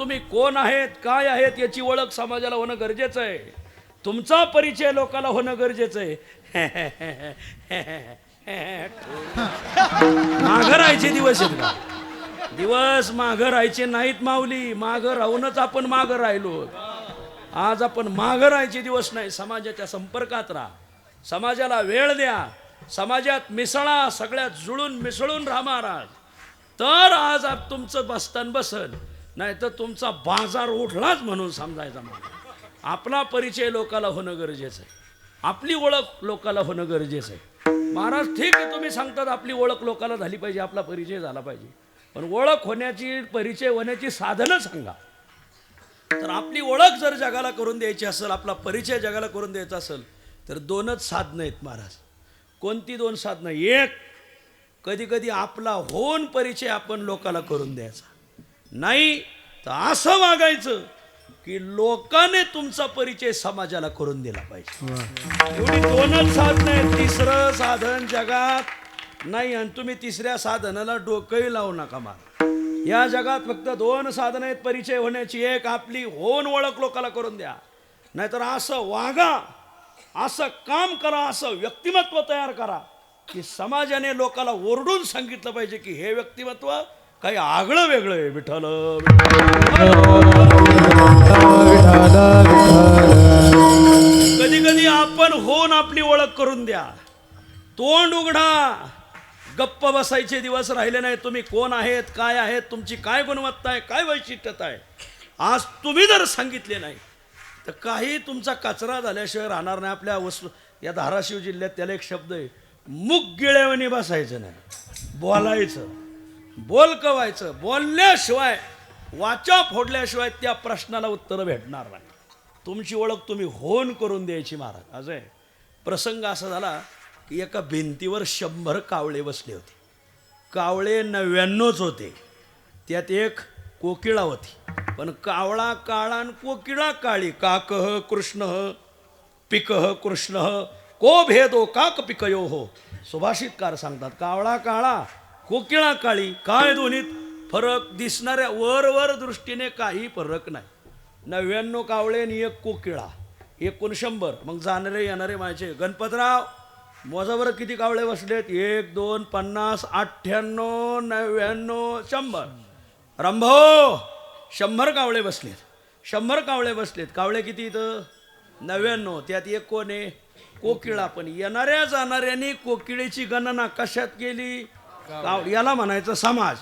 तुम्ही कोण आहेत, काय आहेत याची ओळख समाजाला होणं गरजेचं आहे. तुमचा परिचय लोकांना होणं गरजेचं आहे. माघं राहायचे दिवस आहेत का? दिवस माघं राहायचे नाहीत माऊली. माघं राहूनच आपण माघं राहिलो. आज आपण माघं राहायचे दिवस नाही. समाजाच्या संपर्कात राहा, समाजाला वेळ द्या, समाजात मिसळा, सगळ्यात जुळून मिसळून राहा महाराज. तर आज तुमचं बसतान बसल, नाही तर तुमचा बाजार उठलाच म्हणून समजायचा. मला आपला परिचय लोकाला होणं गरजेचं आहे. आपली ओळख लोकाला होणं गरजेचं आहे. महाराज ठीक आहे, तुम्ही सांगतात आपली ओळख लोकाला झाली पाहिजे, आपला परिचय झाला पाहिजे, पण ओळख होण्याची, परिचय होण्याची साधनं सांगा. तर आपली ओळख जर जगाला करून द्यायची असेल, आपला परिचय जगाला करून द्यायचा असेल, तर दोनच साधनं आहेत महाराज. कोणती दोन साधनं? एक, कधी कधी आपला होऊन परिचय आपण लोकाला करून द्यायचा, नाही तर असं वागायचं की लोकांनी तुमचा परिचय समाजाला करून दिला पाहिजे. एवढी दोनच साधनं आहेत. तिसरं साधन जगात नाही, आणि तुम्ही तिसऱ्या साधनाला डोकंही लावू नका. मला या जगात फक्त दोन साधनं आहेत परिचय होण्याची. एक, आपली होऊन ओळख लोकाला करून द्या, नाहीतर असं वागा, असं काम करा, असं व्यक्तिमत्व तयार करा की समाजाने लोकाला ओरडून सांगितलं पाहिजे की हे व्यक्तिमत्व काही आगळं वेगळं आहे. विठ्ठल कधी कधी आपण होऊन आपली ओळख करून द्या. तोंड उघडा, गप्प बसायचे दिवस राहिले नाही. तुम्ही कोण आहेत, काय आहेत, तुमची काय गुणवत्ता आहे, काय वैशिष्ट्यता आहे, आज तुम्ही जर सांगितले नाही तर काही तुमचा कचरा झाल्याशिवाय राहणार नाही. आपल्या या धाराशिव जिल्ह्यात त्याला एक शब्द आहे, मुग गिळ्यावानी बसायचं नाही, बोलायचं, बोलकवायचं. बोलल्याशिवाय, वाचा फोडल्याशिवाय त्या प्रश्नाला उत्तर भेटणार नाही. तुमची ओळख तुम्ही होऊन करून द्यायची महाराज. आज आहे प्रसंग असा झाला की एका भिंतीवर 100 कावळे बसले होते. कावळे 99च होते, त्यात एक कोकिळा होती. पण कावळा काळा आणि कोकिळा काळी. काकः कृष्णः पिकः कृष्णः को भेदो काक पिकयो हो. सुभाषितकार सांगतात, कावळा काळा, कोकिळा काळी. काय दोन्हीत फरक? दिसणाऱ्या वर दृष्टीने काही फरक नाही. 99 कावळे आणि एक कोकिळा, एकूण 100. मग जाणारे येणारे माझे, गणपतराव मोजावर किती कावळे बसलेत? 1 2 50 98 99 100. रंभो 100 कावळे बसलेत. 100 कावळे बसलेत. कावळे किती इथं? 99. त्यात एक कोण आहे? कोकिळा. पण येणाऱ्या जाणाऱ्यांनी कोकिळेची गणना कशात केली? याला म्हणायचं समाज.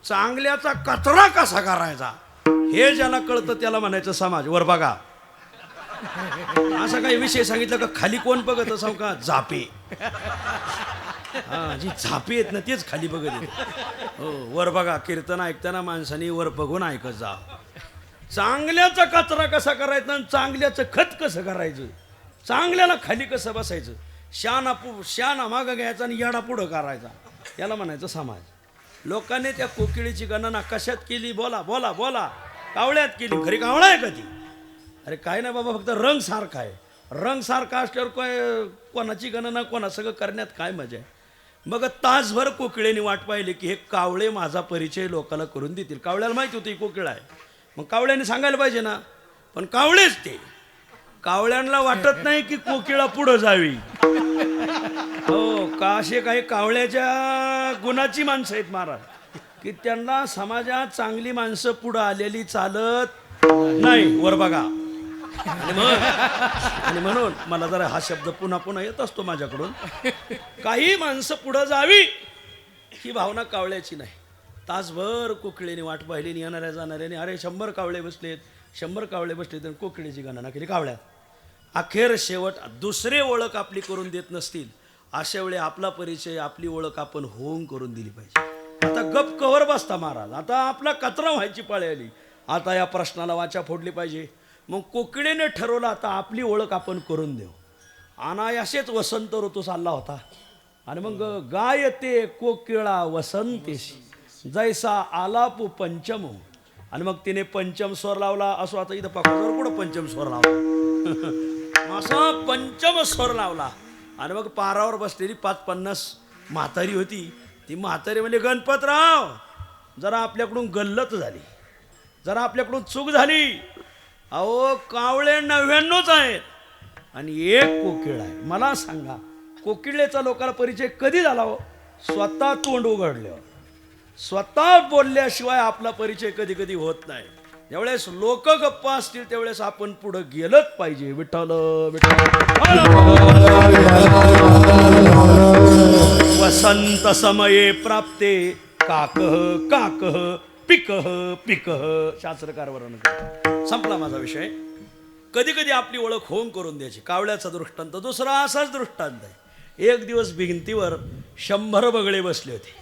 चांगल्याचा कचरा कसा करायचा हे ज्याला कळतं त्याला म्हणायचं समाज. वर बघा, असा काही विषय सांगितलं का खाली कोण बघत असाव का? झापे. हा, जी झापे आहेत ना तेच खाली बघत येते. हो, वर बघा. कीर्तन ऐकताना माणसाने वर बघून ऐकत जा. चांगल्याचा कचरा कसा करायचा आणि चांगल्याचं खत कसं करायचं, चांगल्याला खाली कसं बसायचं, शाना मागं घ्यायचा आणि येडा पुढं करायचा, याला म्हणायचं समाज. लोकांनी त्या कोकिळीची गणना कशात केली? बोला बोला बोला. कावळ्यात केली. खरी कावळा आहे का ती? अरे काय नाही बाबा, फक्त रंग सारखा आहे. रंग सारखा असल्यावर काय कोणाची गणना कोणा सगळं करण्यात काय मजा आहे? मग तासभर कोकिळेने वाट पाहिली की हे कावळे माझा परिचय लोकांना करून देतील. कावळ्याला माहिती होती कोकिळा आहे, मग कावळ्याने सांगायला पाहिजे ना. पण कावळेच ते, कावळ्यांना वाटत नाही की कोकिळा पुढं जावी. हो का, असे काही कावळ्याच्या गुणाची माणसं आहेत महाराज की त्यांना समाजात चांगली माणसं पुढं आलेली चालत नाही. वर बघा. आणि म्हणून मला जरा हा शब्द पुन्हा पुन्हा येत असतो माझ्याकडून. काही माणसं पुढं जावी ही भावना कावळ्याची नाही. तासभर कोकिळेने वाट पाहिली, येणाऱ्या जाणाऱ्याने. अरे 100 कावळे बसलेत, 100 कावळे बसलेत, आणि कोकिळेची गणना केली कावळ्यात. अखेर शेवट दुसरे ओळख आपली करून देत नसतील अशा वेळी आपला परिचय, आपली ओळख आपण होऊन करून दिली पाहिजे. आता गप कवर बसता महाराज, आता आपला कचरा व्हायची पाळी आली. आता या प्रश्नाला वाचा फोडली पाहिजे. मग कोकिळेने ठरवलं आता आपली ओळख आपण करून देऊ. अनायासेच वसंत ऋतू चालला होता, आणि मग गायते कोकिळा वसंतेशी जैसा आलापू पंचम. आणि मग तिने पंचम स्वर लावला. असो आता इथं पाकळीवर कुठं पंचम स्वर लावला, असा पंचम स्वर लावला. आणि मग पारावर बसलेली 5-50 म्हातारी होती. ती म्हातारी म्हणजे, गणपतराव जरा आपल्याकडून गल्लत झाली. जरा आपल्याकडून चूक झाली. अहो कावळे 99च आहेत आणि एक कोकिळ आहे. मला सांगा कोकिळेचा लोकांना परिचय कधी झाला हो? स्वतः तोंड उघडल्यावर, स्वतः बोलल्याशिवाय आपला परिचय कधी कधी होत नाही. ज्यावेळेस लोक गप्पा असतील त्यावेळेस आपण पुढे गेलंच पाहिजे. विठ्ठल वसंत समये प्राप्ते काकः काकः पिकः पिकः. शास्त्रकार वर्णन करतात. संपला माझा विषय. कधी कधी आपली ओळख होऊन करून द्यायची. कावळ्याचा दृष्टांत. दुसरा असाच दृष्टांत आहे. एक दिवस भिंतीवर 100 बगळे बसले होते.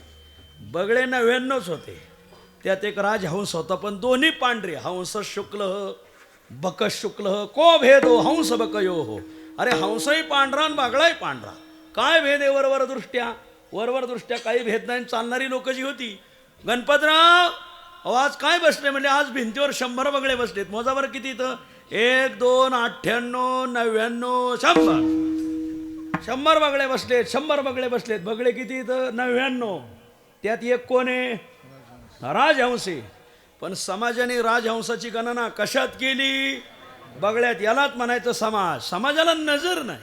बगळे 99च होते. त्यात एक राजहंस होता, पण दोन्ही पांढरे. हंस शुक्ल बक शुक्ल को भेदो हंस बकयो हो. अरे हंसही पांढरा आणि बगळाही पांढरा. काय भेद आहे? वरवर दृष्ट्या, वरवर दृष्ट्या काही भेद नाही. चालणारी लोक जी होती, गणपतराव अहो आज काय बसले म्हणजे आज भिंतीवर 100 बगळे बसलेत. मोजा बरं किती इथं? 1 2 98 99 100. 100 बगळे बसलेत. 100 बगळे बसलेत. बगळे किती इथं? 99. त्यात एक कोण आहे? राजहंसी. पण समाजाने राजहंसाची गणना कशात केली? बगळ्यात. यालाच म्हणायचं समाज. समाजाला नजर नाही.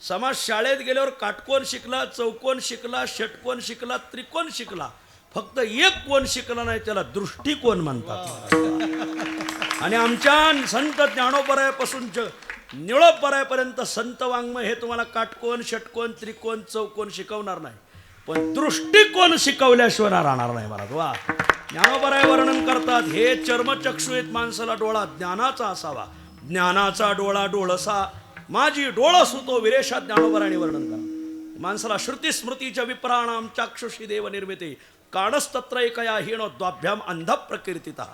समाज शाळेत गेल्यावर काटकोन शिकला, चौकोन शिकला, षटकोन शिकला, त्रिकोण शिकला. फक्त एक कोण शिकला नाही, त्याला दृष्टिकोन म्हणतात. आणि आमच्या संत ज्ञानोबरायापासून निळोबरायापर्यंत संत वाङ्मय हे तुम्हाला काटकोन षटकोन त्रिकोण चौकोन शिकवणार नाही, पण दृष्टिकोन शिकवल्याशिवाय राहणार नाही. मला वा ज्ञानोबराय वर्णन करतात. हे चर्मचक्षुयेत माणसाला डोळा ज्ञानाचा असावा. ज्ञानाचा डोळा डोळसा माझी डोळस होतो विरेशात. ज्ञानोबरायाने वर्णन करा. माणसाला श्रुती स्मृतीच्या विप्राणाम चाक्षुषी देव निर्मिते काणस्तत्र एकया हीण द्वाभ्याम अंध प्रकीर्तिता.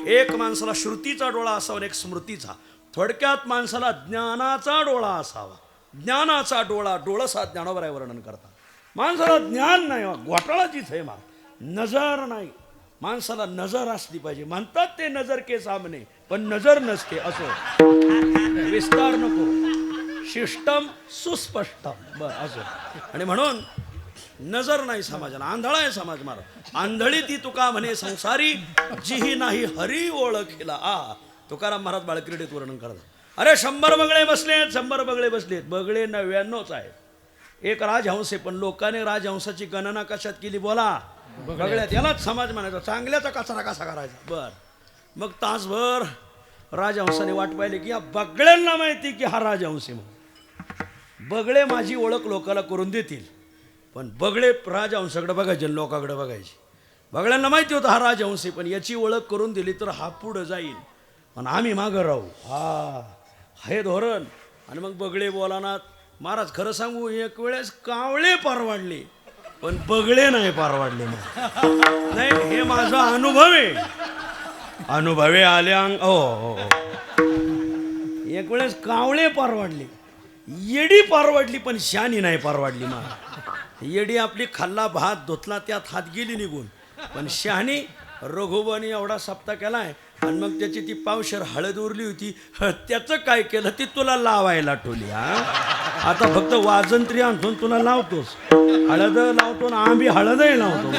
एक माणसाला श्रुतीचा डोळा असावा आणि एक स्मृतीचा. थोडक्यात माणसाला ज्ञानाचा डोळा असावा. ज्ञानाचा डोळा डोळसा ज्ञानोबराय वर्णन करतात. माणसाला ज्ञान नाही, घोटाळाचीच आहे. नजर नाही. माणसाला नजर असली पाहिजे. म्हणतात ते नजर के सामने, पण नजर नसते. असो विस्तार नको. शिष्टम सुस्पष्टम बर असो. आणि म्हणून नजर नाही समाजाला. आंधळा आहे समाज. मारा आंधळी ती तुका म्हणे संसारी जीही नाही हरी ओळखीला. तुकाराम महाराज बाळक्रीडेत वर्णन करतात. अरे 100 बगळे बसलेत. 100 बगळे बसलेत. बगळे 99च आहेत. एक राजहंस आहे, पण लोकांनी राजहंसाची गणना कशात केली? बोला बगळ्यात. यालाच समाज म्हणायचा. चांगल्याचा कचरा कसा करायचा. बर मग तासभर राजहंसाने वाट पाहिली की या बगळ्यांना माहिती की हा राजहंस आहे. मग बगळे माझी ओळख लोकांना करून देतील, पण बगळे राजहंसाकडे बघायचे, लोकांकडे बघायचे. बगळ्यांना माहिती होतं हा राजहंस आहे, पण याची ओळख करून दिली तर हा पुढं जाईल आणि आम्ही मागं राहू. हे धोरण. आणि मग बगळे बोलानात. महाराज खरं सांगू, एक वेळेस कावळे परवाडले, पण बगळे नाही परवाडले. नाही हे माझा अनुभव आहे. अनुभवे आल्या. हो एक वेळेस कावळे परवाडले. येडी परवडली, पण शानी नाही परवाडली. येडी आपली खाल्ला भात धुतला त्यात हात गेली निघून, पण शहाणी रघुबानी एवढा सप्ताह केलाय. आणि मग त्याची ती पावशर हळद उरली होती, त्याचं काय केलं ती तुला लावायला ठेवली. आता फक्त वाजंत्री आणतो तुला लावतोस. हळद लावतो ना, आम्ही हळदही लावतो.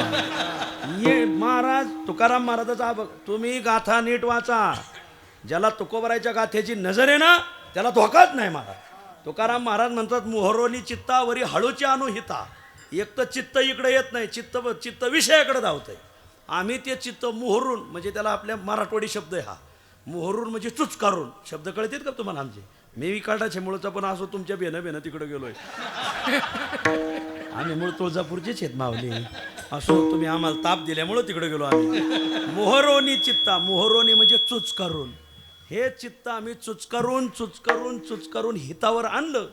ये महाराज तुकाराम महाराजाचा तुम्ही गाथा नीट वाचा. ज्याला तुकोबरायच्या गाथ्याची नजर आहे ना, त्याला धोकाच नाही. महाराज तुकाराम महाराज म्हणतात मोहरोनी चित्तावरी हळूची अनुहिता. एक तर चित्त इकडे येत नाही, चित्त विषयाकडे धावतंय. आम्ही ते चित्त मोहरून, म्हणजे त्याला आपल्या मराठवाडी शब्द आहे हा. मोहरून म्हणजे चुचकारून. शब्द कळतात का तुम्हाला आमचे? मी विकाटाचे मूळचा, पण असो तुमच्या बेनं तिकडे गेलोय. आम्ही मूळ तुळजापूरचेच आहेत मावली. असो तुम्ही आम्हाला ताप दिल्यामुळं तिकडे गेलो आम्ही. मोहरोनी चित्ता. मोहरोनी म्हणजे चुचकारून. हे चित्त आम्ही चुचकारून हितावर आणलं.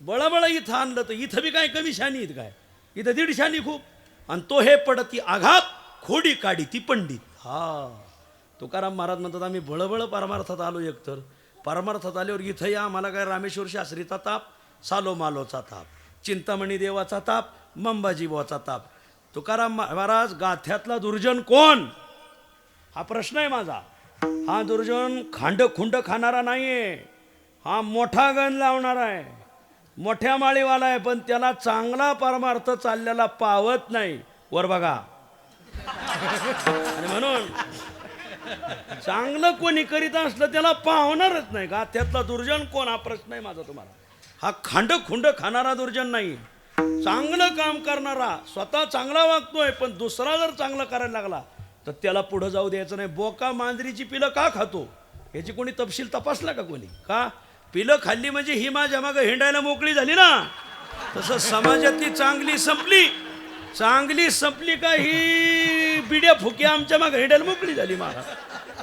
बळबळ इथं आणलं तर इथं बी काय कमी शानी आहेत काय? इथं 1.5 शानी खूप. आणि तो हे पडती आघात खोडी काढी ती पंडित. तुकाराम महाराज म्हणतात आम्ही बळबळ परमार्थात आलो. एकतर परमार्थात आल्यावर इथं या. आम्हाला काय रामेश्वर शास्त्रीचा ताप, सालो मालोचा ताप, चिंतामणी देवाचा ताप, मंबाजीबाचा ताप. तुकाराम महाराज गाथ्यातला दुर्जन कोण हा प्रश्न आहे माझा. हा दुर्जन खुंड खाणारा नाहीये. हा मोठा गण लावणार आहे, मोठ्या माळीवाला आहे, पण त्याला चांगला परमार्थ चाललेला पावत नाही. वर बघा. आणि म्हणून चांगलं कोणी करीत असलं त्याला पाहणारच नाही का. त्यातला दुर्जन कोण हा प्रश्न आहे माझा तुम्हाला. हा खांड खुंड खाणारा दुर्जन नाही, चांगलं काम करणारा. स्वतः चांगला वागतोय पण दुसरा जर चांगलं करायला लागला तर त्याला पुढे जाऊ द्यायचं नाही. बोका मांजरीची पिलं का खातो याची कोणी तपशील तपासला का कोणी? का पिलं खाल्ली म्हणजे ही माझ्या मागं हिंडायला मोकळी झाली ना. तसं समाजातली चांगली संपली का ही बिड्या फुक्या आमच्या मागं हिंडायला मोकळी झाली. मला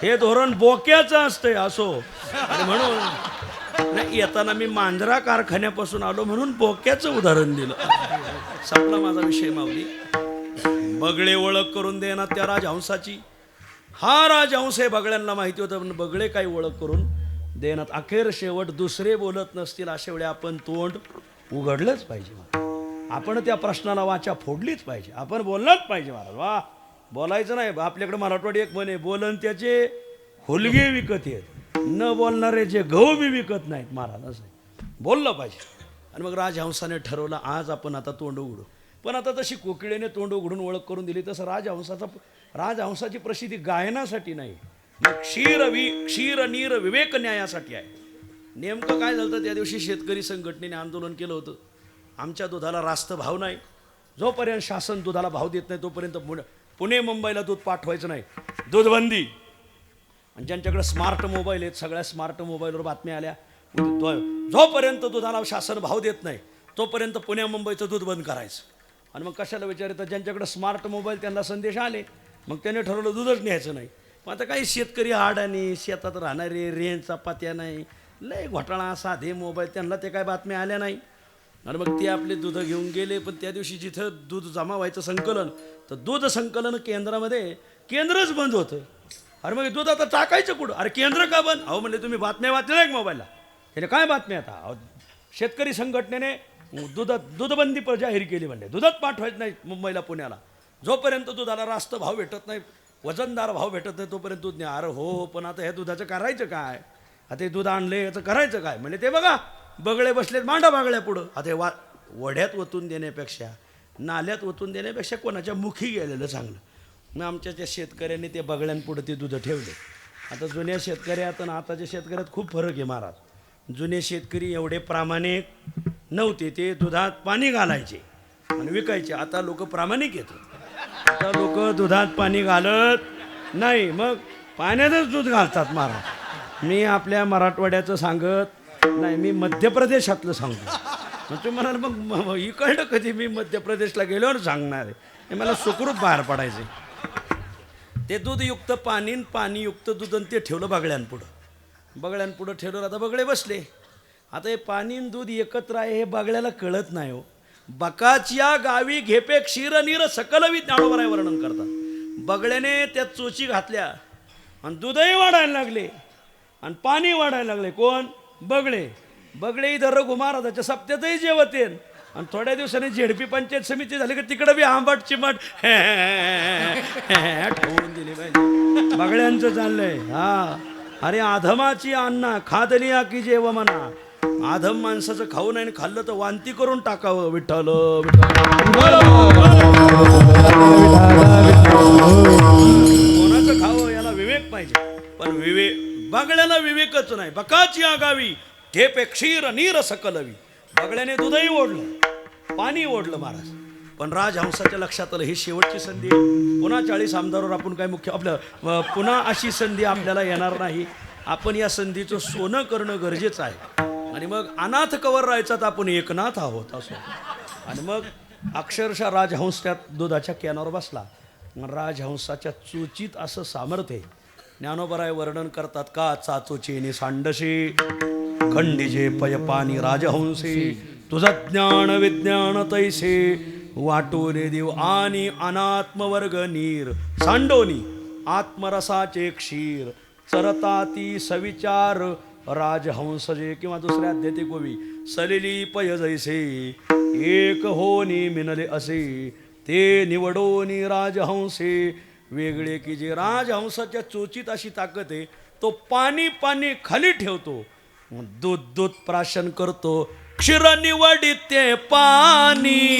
हे धोरण बोक्याचं असतंय असो. आणि म्हणून नाही येताना मी मांजरा कारखान्यापासून आलो म्हणून बोक्याचं उदाहरण दिलं. संपला माझा विषय माऊली. बगळे ओळख करून देणार त्या राजहंसाची. हा राजहंस आहे, बगळ्यांना माहिती होतं पण बगळे काही ओळख करून देण्यात. अखेर शेवट दुसरे बोलत नसतील अशा वेळी आपण तोंड उघडलंच पाहिजे. आपण त्या प्रश्नाला वाचा फोडलीच पाहिजे. आपण बोललंच पाहिजे महाराज. वा बोलायचं नाही. आपल्याकडे मराठवाडी एक म्हणे, बोलन त्याचे हुलगे विकत येत, न बोलणारे जे गहू बी विकत नाहीत महाराज. असं बोललं पाहिजे. आणि मग राजहंसाने ठरवलं आज आपण आता तोंड उघडू. पण आता तशी कोकिळेने तोंड उघडून ओळख करून दिली तसं राजहंसाची प्रसिद्धी गायनासाठी नाही, मग क्षीर नीर विवेक न्यायासाठी आहे. नेमकं काय झालं त्या दिवशी शेतकरी संघटनेने आंदोलन केलं होतं. आमच्या दुधाला रास्त भाव नाही, जोपर्यंत शासन दुधाला भाव देत नाही तोपर्यंत पुणे मुंबईला दूध पाठवायचं नाही, दूधबंदी. आणि ज्यांच्याकडे स्मार्ट मोबाईल आहेत सगळ्या स्मार्ट मोबाईलवर बातम्या आल्या, जोपर्यंत दुधाला शासन भाव देत नाही तोपर्यंत पुण्या मुंबईचं दूध बंद करायचं. आणि मग कशाला विचारतात, ज्यांच्याकडे स्मार्ट मोबाईल त्यांना संदेश आले, मग त्याने ठरवलं दूधच न्यायचं नाही. मग आता काही शेतकरी हाडाने शेतात राहणारे, रेंजचा पत्या नाही, लय घोटाळा, साधे मोबाईल, त्यांना ते काय बातम्या आल्या नाही. आणि मग ते आपले दूध घेऊन गेले. पण त्या दिवशी जिथं दूध जमा व्हायचं संकलन, तर दूध संकलन केंद्रामध्ये केंद्रच बंद होतं. अरे मग दूध आता टाकायचं कुठं? अरे केंद्र का बंद? अहो म्हणले तुम्ही बातम्या वाचल्या नाही मोबाईलला, त्याने काय बातम्या आता? शेतकरी संघटनेने दूधबंदी जाहीर केली. म्हणले दूधच पाठवायचं नाही मुंबईला पुण्याला, जोपर्यंत दुधाला रास्त भाव भेटत नाही, वजनदार भाव भेटत नाही तोपर्यंत दूध नाही. अरे हो, पण आता ह्या दुधाचं करायचं काय? आता हे दूध आणले याचं करायचं काय? म्हणजे ते बघा बगळे बसलेत मांडा बागळ्या पुढं. आता हे वड्यात ओतून देण्यापेक्षा, नाल्यात ओतून देण्यापेक्षा कोणाच्या मुखी गेलेलं चांगलं. मग आमच्या त्या शेतकऱ्यांनी ते बगळ्यांपुढं ते दूध ठेवले. आता जुन्या शेतकऱ्यात आणि आताच्या शेतकऱ्यात खूप फरक आहे महाराज. जुने शेतकरी एवढे प्रामाणिक नव्हते, ते दुधात पाणी घालायचे आणि विकायचे. आता लोक प्रामाणिक येतात. आता लोक दुधात पाणी घालत नाही, मग पाण्यातच दूध घालतात महाराज. मी आपल्या मराठवाड्याचं सांगत नाही, मी मध्य प्रदेशातलं सांगतो. मग तुम्ही म्हणाल मग इकडं कधी मी मध्य प्रदेशला गेल्यावर सांगणार आहे, हे मला सुखरूप बाहेर पडायचे. ते दूधयुक्त पाणीयुक्त दूध आणि ते ठेवलं बगळ्यांपुढं ठेवलं. आता बगळे बसले. आता हे पाणी आणि दूध एकत्र आहे हे बगळ्याला कळत नाही हो. बकाच्या गावी घेपे क्षीर नीर सकलवी ज्ञानोबराय वर्णन करतात. बगळ्याने त्यात चोची घातल्या आणि दूधही वाढायला लागले आणि पाणी वाढायला लागले. कोण? बगळे इथं रघु महाराजाच्या सप्त्यातही जेवतेन. आणि थोड्या दिवसांनी झेडपी पंचायत समिती झाली की तिकडं बी आंबट चिमट ठेवून दिली पाहिजे. बगळ्यांचं चाललंय. हा, अरे आधमाची अन्ना खादलिया की जेव म्हणा. आधम माणसाचं खाऊ नाही, खाल्लं तर वांती करून टाकावं. विठ्ठल कोणाचं खावं याला विवेक पाहिजे. पण बगळ्याला विवेकच नाही. बकाची आगावी घेपे क्षीर नीर सकलवी. बगळ्याने दूधही ओढलं, पाणी ओढलं महाराज. पण राजहंसाच्या लक्षात आलं ही शेवटची संधी. पुन्हा 40 आमदारावर आपण काय मुख्य आपलं पुन्हा अशी संधी आपल्याला येणार नाही. आपण या संधीचं सोनं करणं गरजेचं आहे. आणि मग अनाथ कवर राहायचा तर आपण एकनाथ आहोत असो. आणि मग अक्षरशः राजहंस त्यात दुधाच्या कॅनावर बसला. राजहंसाच्या चोचीत असं सामर्थ्य आहे. ज्ञानोबराय वर्णन करतात का चाचोचेने सांडशे खंडिजे पयपानी राजहंसे तुझं ज्ञान विज्ञान तैसे वाटोरे देव आणि अनात्मवर्ग नीर सांडोनी आत्मरसाचे क्षीर चरताती सविचार राजहंसजे. किंवा दुसऱ्या अध्यात्मिक गोवी सलिली पय जैसे एक होनी मिनले असे ते निवडोनी राजहंसे वेगळे की जे. राजहंसाच्या चोचीत अशी ताकद आहे, तो पाणी खाली ठेवतो, दूध प्राशन करतो, क्षीर निवडिते पाणी.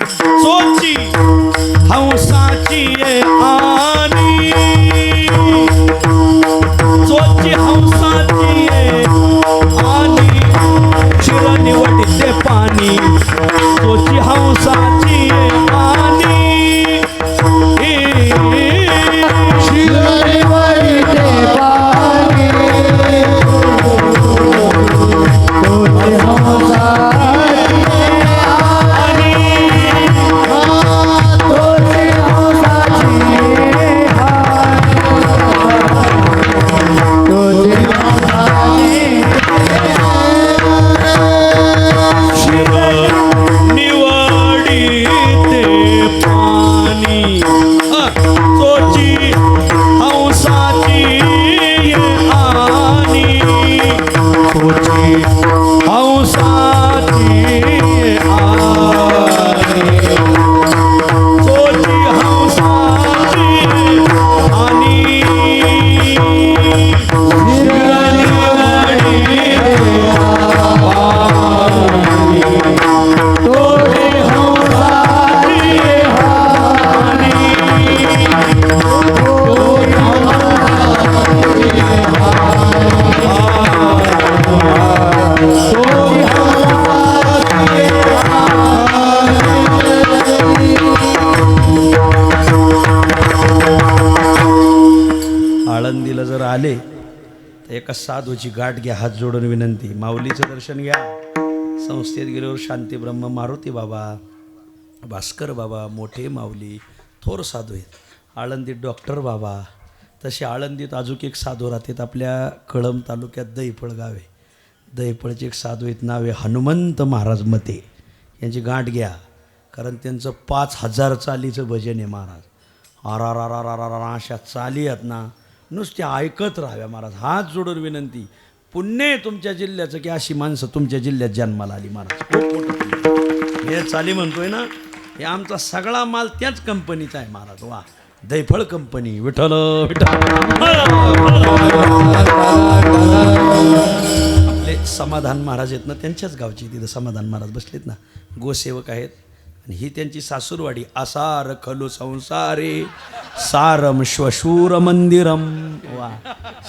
सोची हंसाची ये आनी सोची हंसाची ये आनी शिर निवडते पाणी सोची हंसाची ये आनी आळंदीला जर आले तर एका साधूची गाठ घ्या, हात जोडून विनंती. माऊलीचं दर्शन घ्या. संस्थेत गेल्यावर शांती ब्रह्म मारुती बाबा, भास्कर बाबा, मोठे माऊली, थोर साधू आहेत. आळंदीत डॉक्टर बाबा. तसे आळंदीत अजून एक साधू राहतात. आपल्या कळंब तालुक्यात दहीफळ गाव आहे. दहीफळचे एक साधू आहेत, नाव आहे हनुमंत महाराज मते. यांची गाठ घ्या, कारण त्यांचं 5000 चालीचं भजन आहे महाराज. अशा चाली आहेत ना, नुसते ऐकत राहाव्या महाराज. हात जोडून विनंती. पुण्य आहे तुमच्या जिल्ह्याचं की अशी माणसं तुमच्या जिल्ह्यात जन्माला आली महाराज. खूप मोठं हे चाली म्हणतोय ना, हे आमचा सगळा माल त्याच कंपनीचा आहे महाराज. वा, दहीफळ कंपनी. विठ्ठल विठ्ठल. आपले समाधान महाराज आहेत ना, त्यांच्याच गावची, तिथं समाधान महाराज बसलेत ना, गोसेवक आहेत. आणि ही त्यांची सासूरवाडी. आसार खलु संसारे सारम श्वशूर मंदिरम. वा,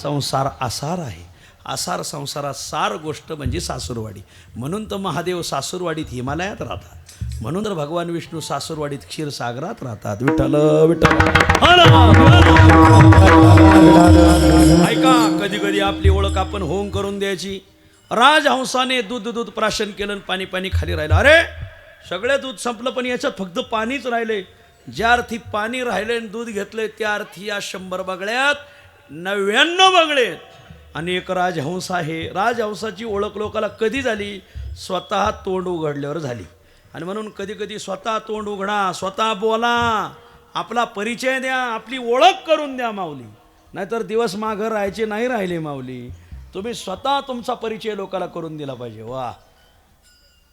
संसार आसार आहे. आसार संसारात सार गोष्ट म्हणजे सासूरवाडी. म्हणून तर महादेव सासूरवाडीत हिमालयात राहतात. म्हणून तर भगवान विष्णू सासूरवाडीत क्षीरसागरात राहतात. विठ्ठल विठ्ठल. ऐका, कधी कधी आपली ओळख आपण होऊन करून द्यायची. राजहंसाने दूध दूध प्राशन केलं, पाणी पाणी खाली राहिलं. अरे सगळे दूध संपलं, पण याच्यात फक्त पाणीच राहिले. ज्या अर्थी पाणी राहिले आणि दूध घेतले, त्या अर्थी या 100 बगळ्यात 99 बगळे आणि एक राजहंस आहे. राजहंसाची ओळख लोकाला कधी झाली? स्वतः तोंड उघडल्यावर झाली. आणि म्हणून कधी कधी स्वतः तोंड उघडा, स्वतः बोला, आपला परिचय द्या, आपली ओळख करून द्या माऊली. नाहीतर दिवस मागं राहायचे नाही राहिले माऊली. तुम्ही स्वतः तुमचा परिचय लोकाला करून दिला पाहिजे. वा,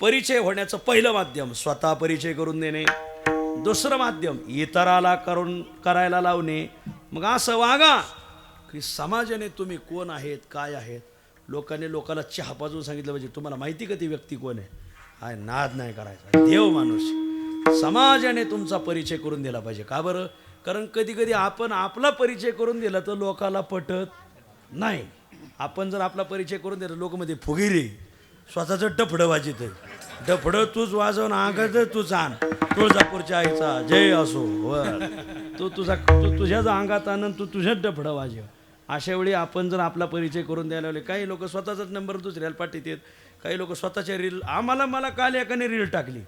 परिचय होण्याचं पहिलं माध्यम स्वतः परिचय करून देणे. दुसरं माध्यम इतराला करायला लावणे. मग असं वागा की समाजाने तुम्ही कोण आहेत, काय आहेत. लोकाला चहा पाजून सांगितलं पाहिजे, तुम्हाला माहिती का ती व्यक्ती कोण आहे. हाय, नाद नाही करायचा. देव माणूस. समाजाने तुमचा परिचय करून दिला पाहिजे. का बरं? कारण कधी कधी आपण आपला परिचय करून दिला तर लोकाला पटत नाही. आपण जर आपला परिचय करून दिला, लोक मध्ये फुगिरी स्वतःचं डफडं वाजित. डफडं तूच वाजवून आगाच तूच आण. तुळजापूरच्या आईचा जय असो. तू तुझ्याच अंगात आण, तू तुझ्याच डफडं वाजव. अशा वेळी आपण जर आपला परिचय करून द्यायला लागले, काही लोक स्वतःचाच नंबर दुसऱ्याला पाठीत आहेत. काही लोक स्वतःच्या रील. मला काल एकाने रील टाकली.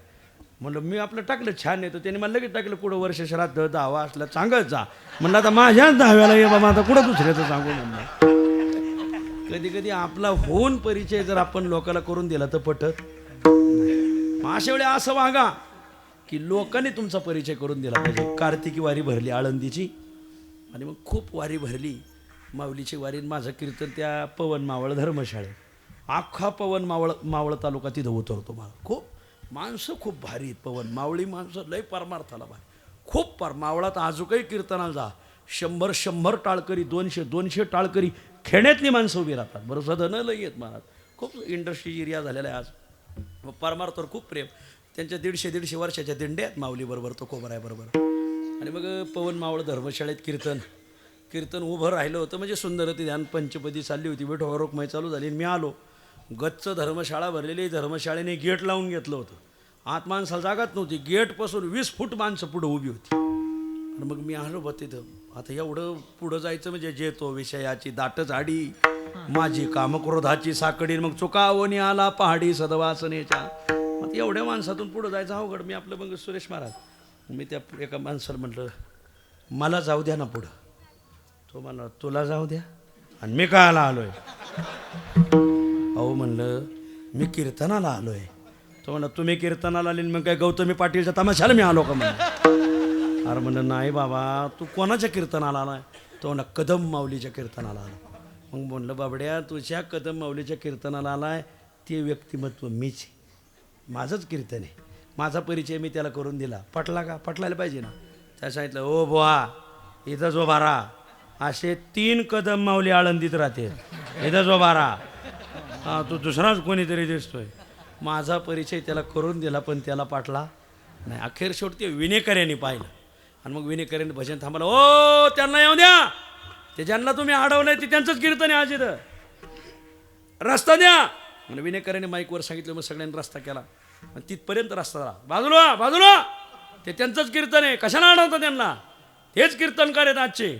म्हणलं मी आपलं टाकलं छान आहे. तर त्याने मला लगेच टाकलं, कुठं वर्ष श्राद्ध 10 असलं सांगत जा. म्हणलं आता माझ्याच 10व्याला ये बाबा, आता कुठं दुसऱ्याचं सांगू म्हणलं. कधी कधी आपला होऊन परिचय जर आपण लोकांना करून दिला तर पटत. अशा वेळी असं वागा की लोकांनी तुमचा परिचय करून दिला पाहिजे. कार्तिकी वारी भरली आळंदीची आणि मग खूप वारी भरली. माऊलीची वारी. माझं कीर्तन त्या पवन मावळ धर्मशाळेत. अख्खा पवन मावळ तालुका तिथं उतरतो. मला खूप माणसं खूप भारी आहेत. पवन मावळी माणसं लय परमार्थाला भारी. खूप मावळात आजूकही कीर्तनाला जा. 100 टाळकरी, 200 टाळकरी खेड्यातली माणसं उभी राहतात. बरोबर, सधन लय येत महाराज. खूप इंडस्ट्री एरिया झालेला आहे आज. परमार्थावर खूप प्रेम. त्यांच्या 150-150 वर्षाच्या दिंड्यात माऊलीबरोबर तो कोबरायबरोबर. आणि मग पवन मावळ धर्मशाळेत कीर्तन उभं राहिलं होतं. म्हणजे सुंदरती ध्यान पंचपदी चालली होती, विठो रोखमाई चालू झाली. मी आलो, गच्च धर्मशाळा भरलेली. धर्मशाळेने गेट लावून घेतलं होतं. आत माणसाला जागाच नव्हती. गेटपासून 20 फूट माणसं पुढं उभी होती. आणि मग मी आलो बा तिथं. आता एवढं पुढं जायचं म्हणजे जे तो विषयाची दाट झाडी, माझी कामक्रोधाची साकडी, मग चुकावणी आला पहाडी सदवासनेच्या. मग एवढ्या माणसातून पुढं जायचं अवघड. मी आपलं मग सुरेश महाराज, मी त्या एका माणसाला म्हटलं मला जाऊ द्या ना पुढं. तो म्हणला तुला जाऊ द्या आणि मी कायला आलोय. अहो म्हणलं मी कीर्तनाला आलोय. तो म्हणला तुम्ही कीर्तनाला आले मग काय गौतमी पाटीलच्या तमाशाला मी आलो का म्हणलं. अरे म्हणलं नाही बाबा, तू कोणाच्या कीर्तनाला आलाय. तो म्हणला कदम माऊलीच्या कीर्तनाला आला. मग म्हणलं बाबड्या तुझ्या कदम माऊलीच्या कीर्तनाला आलाय ते व्यक्तिमत्व मीच, माझंच कीर्तन आहे. माझा परिचय मी त्याला करून दिला. पटला का? पटलायला पाहिजे ना. त्या सांगितलं ओ बुवा इथं जो बारा असे 3 कदम माऊली आळंदीत राहते, इथं जो बारा. हां तू दुसराच कोणीतरी दिसतोय. माझा परिचय त्याला करून दिला पण त्याला पाटला नाही. अखेर शेवटी विनेकऱ्यांनी पाहिलं. आणि मग विनेकऱ्यांनी भजन थांबलं. ओ त्यांना येऊ द्या, ते ज्यांना तुम्ही अडवलंय ते त्यांचंच कीर्तन आहे आज इथं, रस्ता द्या. म्हणजे विनेकऱ्यांनी माईकवर सांगितलं. मग सगळ्यांनी रस्ता केला. आणि तिथपर्यंत रस्ता झाला. बाजूला बाजूला, ते त्यांचंच कीर्तन आहे, कशाला अडवतं त्यांना, हेच कीर्तनकार आहेत आजचे.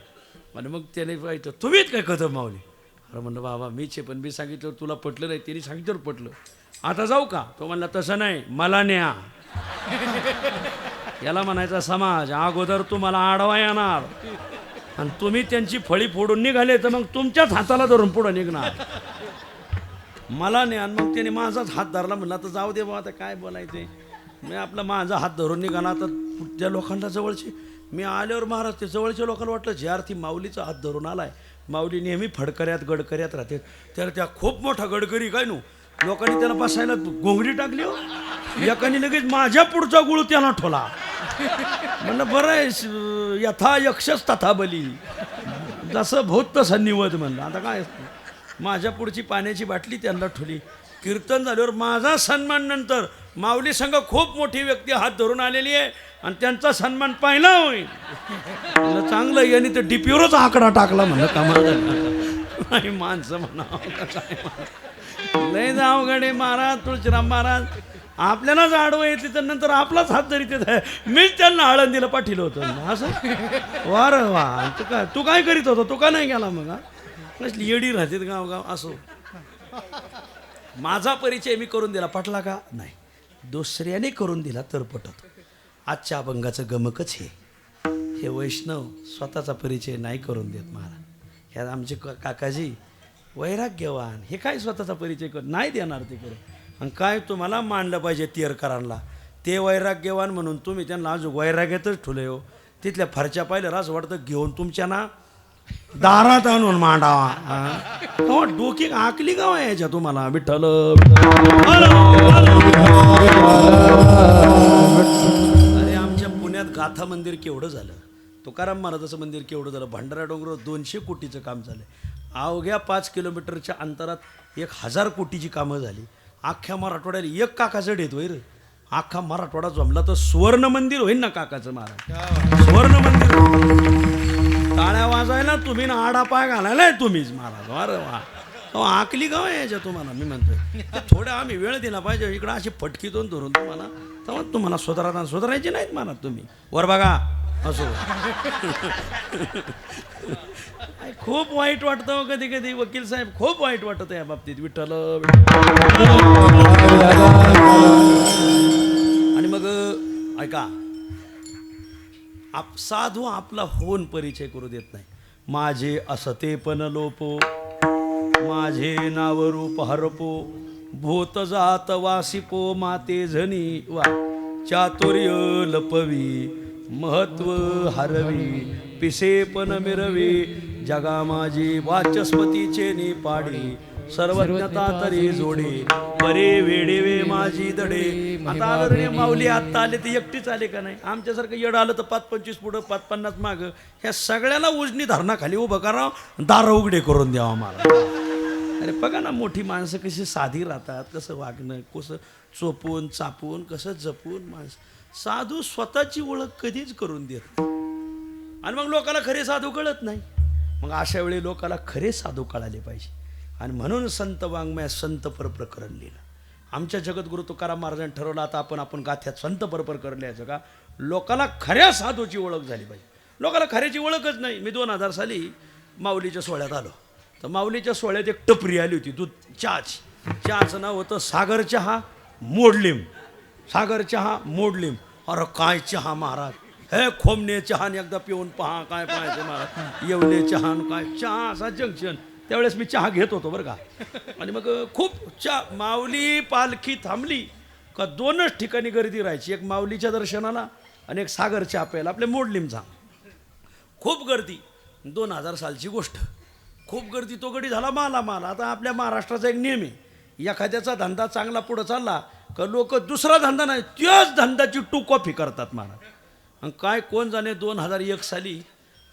आणि मग त्याने पाहिजे तुम्हीच काय कदम माऊली. अरे म्हणलं बाबा मीच आहे, पण मी सांगितलं तुला पटलं नाही. त्यांनी सांगितलं पटलं. आता जाऊ का? तो म्हणला तसं नाही, मला न्या. याला म्हणायचा समाज. अगोदर तुम्हाला आडवा येणार आणि तुम्ही त्यांची फळी फोडून निघाले तर मग तुमच्याच हाताला धरून पुढं निघणार. मला न्या. मग त्याने माझाच हात धरला. म्हणला तर जाऊ दे बाबा, आता काय बोलायचं. मी आपला माझा हात धरून निघाला. तर त्या लोकांना जवळचे मी आल्यावर महाराज ते जवळच्या लोकांना वाटलं जे अर्थी माऊलीचा हात धरून आलाय. माऊली नेहमी फडकऱ्यात गडकऱ्यात राहते. तर त्या खूप मोठा गडकरी काय नो लोकांनी त्याला बसायला गोंगडी टाकली. हो एकाने लगेच माझ्या पुढचा गुळ त्याला ठोला. म्हणलं बरं आहे, यथा यक्षच तथा बली, जसं भूत तसं निवद. म्हणलं आता काय. माझ्या पुढची पाण्याची बाटली त्यांना ठोली. कीर्तन झाल्यावर माझा सन्मान नंतर माऊली संघ खूप मोठी व्यक्ती हात धरून आलेली आहे आणि त्यांचा सन्मान पाहिला होईल. म्हणलं चांगलं. यांनी तर डीपीवरच आकडा टाकला. म्हणलं कामाला नाही माणसं म्हणा लय जाव गडे महाराज तुळशीराम महाराज आपल्यालाच आडवं येते तर नंतर आपलाच हात धरीत येत. मीच त्यांना आळंदीला पाठीलं होतं असं. वार वा तू काय करीत होता, तू का नाही गेला. मग कसली येडी राहते गाव असो. माझा परिचय मी करून दिला, पटला का नाही. दुसऱ्याने करून दिला तर पटत. आजच्या अभंगाचं गमकच हे वैष्णव स्वतःचा परिचय नाही करून देत महाराज. ह्या आमचे काकाजी वैराग्यवान, हे काय स्वतःचा परिचय नाही देणार ते करून. आणि काय तुम्हाला मानलं पाहिजे तीरकरांना, ते वैराग्यवान म्हणून तुम्ही त्यांना अजून वैराग्यातच ठुले. हो तिथल्या फरच्या पाहिलं असं वाटतं घेऊन तुमच्या ना दारात आणून मांडावा. डोकी आकली गाव आहे याच्या तुम्हाला. विठ्ठल अरे आमच्या पुण्यात गाथा मंदिर केवढं झालं, तुकाराम महाराजाचं मंदिर केवढं झालं. भंडारा डोंगरावर 200 कोटीचं काम झालं. अवघ्या 5 किलोमीटरच्या अंतरात 1000 कोटीची कामं झाली. अख्ख्या मराठवाड्याला एक काकाचं डेत होईल. अख्खा मराठवाडा जमला तर सुवर्ण मंदिर होईल ना काकाचं महाराज. सुवर्ण मंदिर टाळ्या वाजायला तुम्ही ना आडा पाय घालायला तुम्हीच महाराज. अरे वा आकली गाव आहे याच्या तुम्हाला. मी म्हणतोय थोडा आम्ही वेळ दिला पाहिजे. इकडं अशी फटकीतून धरून तुम्हाला तेव्हा तुम्हाला सुधारायचे नाहीत म्हणा तुम्ही. वर बघा असो. खूप वाईट वाटतं कधी कधी वकील साहेब, खूप वाईट वाटतं या बाबतीत. विठ्ठल आणि मग ऐका साधू आपला होऊन परिचय करू देत नाही. माझे असते पण लोपो, माझे नाव रूप हरपो, भूत जात वासिपो, माते झनी वा चातुर्य लपवी, महत्व हरवी, पिसे पण मिरवी, जगा माझी वाचस्पतीचे निपाडी, सर्वज्ञता तरी जोडे, बरे वेडे वे माझी दडे. आता आलं रे माऊली, आत्ता आले ते एकटीच आले का नाही. आमच्यासारखं येड आलं तर 5-25 पुढं 5-50 मागं. ह्या सगळ्याला उजनी धरणाखाली उभं करा, दार उघडे करून द्यावा मला. अरे बघा ना, मोठी माणसं कशी साधी राहतात, कसं वागणं, कसं चोपून चापून, कसं जपून माणसं. साधू स्वतःची ओळख कधीच करून देत आणि मग लोकाला खरे साधू कळत नाही. मग अशा वेळी लोकाला खरे साधू कळाले पाहिजे. आणि म्हणून संत वाङ्मयात संत परप्रकरण लिहिलं. आमच्या जगद्गुरु तुकाराम महाराजांनी ठरवलं, आता आपण गाथ्यात संत परप्रकरण लिहायचं का लोकाला खऱ्या साधूची ओळख झाली पाहिजे. लोकाला खऱ्याची ओळखच नाही. मी 2000 साली माऊलीच्या सोहळ्यात आलो, तर माऊलीच्या सोहळ्यात एक टपरी आली होती दूध चहाचं नाव होतं सागर चहा मोडलीम. सागर चहा मोडलीम. अरे काय चहा महाराज, हे खोमणे चहाने एकदा पिऊन पहा, काय पाहायचं महाराज, येवले चहा काय चहा असा जंक्शन. त्यावेळेस मी चहा घेत होतो बरं का. आणि मग खूप चहा, माऊली पालखी थांबली का 2च ठिकाणी गर्दी राहायची, एक माऊलीच्या दर्शनाला आणि एक सागर चहा प्यायला आपल्या मोडलीमचा. खूप गर्दी. 2000 सालची गोष्ट. खूप गर्दी. तो गडी झाला माला. आता आपल्या महाराष्ट्राचा एक नियम आहे, एखाद्याचा धंदा चांगला पुढं चालला का लोक दुसरा धंदा नाही त्याच धंद्याची टू कॉफी करतात महाराज. आणि काय कोण जाणे 2001 साली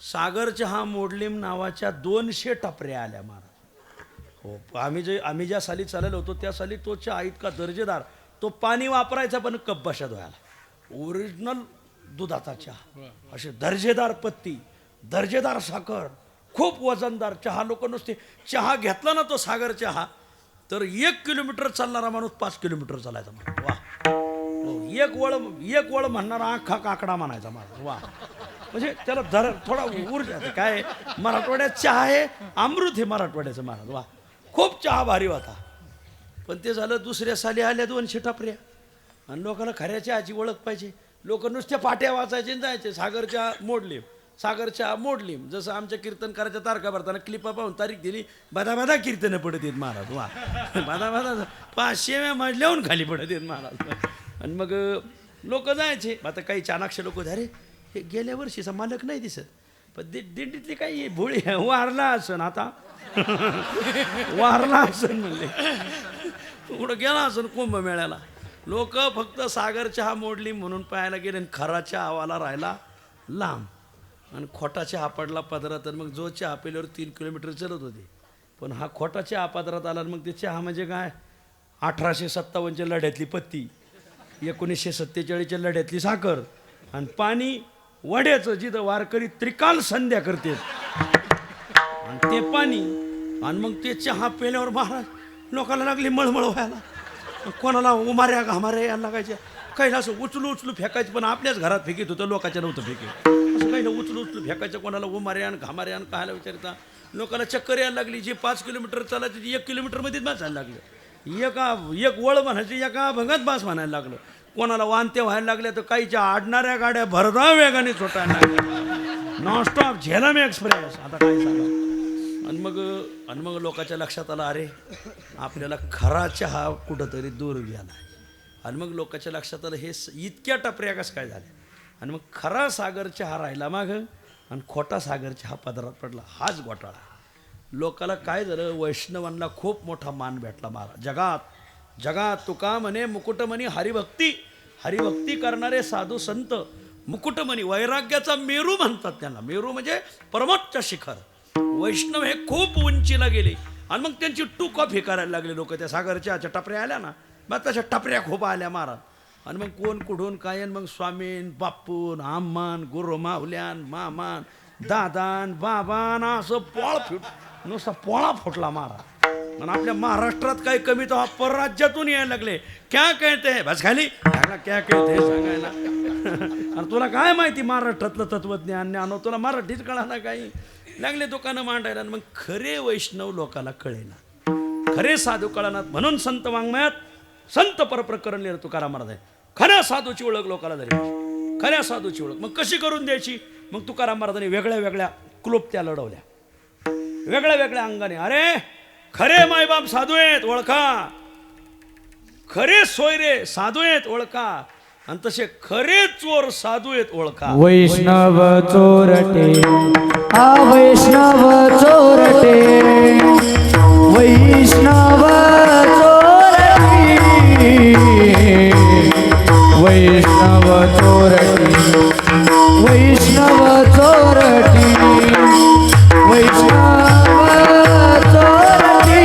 सागर चहा मोडलीम नावाच्या 200 टपऱ्या आल्या महाराज. हो, आम्ही ज्या साली चाललो होतो त्या साली तो चहा इतका दर्जेदार, तो पाणी वापरायचा पण कप बशा धुवायला. ओरिजिनल दुधाचा चहा, असे दर्जेदार पत्ती, दर्जेदार साखर, खूप वजनदार चहा. लोक नुसते चहा घेतला ना तो सागर चहा तर 1 किलोमीटर चालणारा माणूस 5 किलोमीटर चालायचा माणूस. वा. एक वळ म्हणणारा अख्खा काकडा म्हणायचा माणूस. वा. म्हणजे त्याला थोडा ऊर्जा. काय मराठवाड्यात चहा आहे, अमृत हे मराठवाड्याचं महाराज. वा. खूप चहा भारी होता. पण ते झालं दुसऱ्या साली आल्या 200 टपऱ्या. आणि लोकांना खऱ्या चहाची ओळख पाहिजे. लोक नुसत्या पाट्या वाचायचे आणि जायचे, सागरच्या मोडलीम, सागरच्या मोडलीम. जसं आमच्या कीर्तनकाराच्या तारखा भरताना क्लिपा पाहून तारीख दिली, बाधा कीर्तनं पडत येत महाराज. वा. बाधा 500व्या मजल्याहून खाली पडत येत महाराज. आणि मग लोक जायचे. आता काही चाणाक्ष लोक अरे हे गेल्या वर्षीचा मालक नाही दिसत, पण दिंडीतली काही भोळी वारला असन, आता वारला असन म्हणले, कुठं गेला असन कुंभमेळ्याला. लोक फक्त सागर चहा मोडली म्हणून पाहायला गेले आणि खरा चहावाला राहिला लांब. आणि खोटा चहा पडला पदरात. आणि मग जो चहा पेल्यावर 3 किलोमीटर चलत होते, पण हा खोटा चहा पदरात आला. मग ते चहा म्हणजे काय, 1857च्या लढ्यातली पत्ती, 1947च्या लढ्यातली साखर, आणि पाणी वड्याचं जिथं वारकरी त्रिकाल संध्या करते आणि ते पाणी. आणि मग ते चहा पेल्यावर महाराज लोकांना लागली मळमळ व्हायला. कोणाला उमाऱ्या घामाऱ्या यायला लागायच्या. काही असं उचलू फेकायचं, पण आपल्याच घरात फेकीत होतं, लोकांच्या नव्हतं फेके. असं काही उचलू फेकायचं, कोणाला उमाऱ्या आणि घामाऱ्या आणि कायला विचारता. लोकांना चक्कर यायला लागली. जे 5 किलोमीटर चालायची 1 किलोमीटरमध्येच बसायला लागलं. एक वळ म्हणायची, एका भंगात बास म्हणायला लागलं. कोणाला वांते व्हायला लागल्या तर काहीच्या आडणाऱ्या गाड्या भरधाव वेगाने सुटायला लागल्या. Nonstop Jhelum express. आता काय सांगा. आणि मग लोकांच्या लक्षात आलं, अरे आपल्याला खरा चहा कुठंतरी दूर गेला. आणि मग लोकांच्या लक्षात आलं, हे इतक्या टपऱ्या कसं काय झाल्या. आणि मग खरा सागर चहा राहिला मागं आणि खोटा सागर चहा पदरात पडला. हाच घोटाळा. लोकाला काय झालं, वैष्णवांना खूप मोठा मान भेटला महाराज. जगात तुका म्हणे मुकुटमणी हरिभक्ती करणारे साधू संत मुकुटमणी, वैराग्याचा मेरू म्हणतात त्यांना. मेरू म्हणजे परमोच्च शिखर. वैष्णव हे खूप उंचीला गेले. आणि मग त्यांची टू कॉफी करायला लागले लोक. त्या सागरच्या टपऱ्या आल्या ना, मग तशा टपऱ्या खूप आल्या महाराज. आणि मग कोण कुठून काय, मग स्वामीन बापून आम्मान गुरु माहुल्यान मामान दादान बाबान असं नुसता पोळा फुटला महाराज. आणि आपल्या महाराष्ट्रात काही कमी तर परराज्यातून यायला लागले. क्या कहते बस खाली क्या कहते सांगायला. आणि तुला काय माहिती महाराष्ट्रातलं तत्वज्ञान ज्ञान, तुला मराठीच कळाना काही. लागले दुकानं मांडायला. मग खरे वैष्णव लोकाला कळेना, खरे साधू कळणार. म्हणून संत वाङ्मयात संत परप्रकरण लिहिलं तुकाराम महाराज. खऱ्या साधूची ओळख लोकाला झाली, खऱ्या साधूची ओळख. मग कशी करून द्यायची. मग तुकाराम महाराजांनी वेगळ्या क्लोप्त्या लढवल्या, वेगळ्या अंगाने. अरे खरे मायबाप साधू आहेत ओळखा, खरे सोयरे साधू आहेत ओळखा, आणि तसे खरे चोर साधू आहेत ओळखा. वैष्णव चोरटे वैष्णव चोरटे वैष्णव चोरटी वैष्णव चोरटी वैष्णव चोरटी वैष्णव चोरटी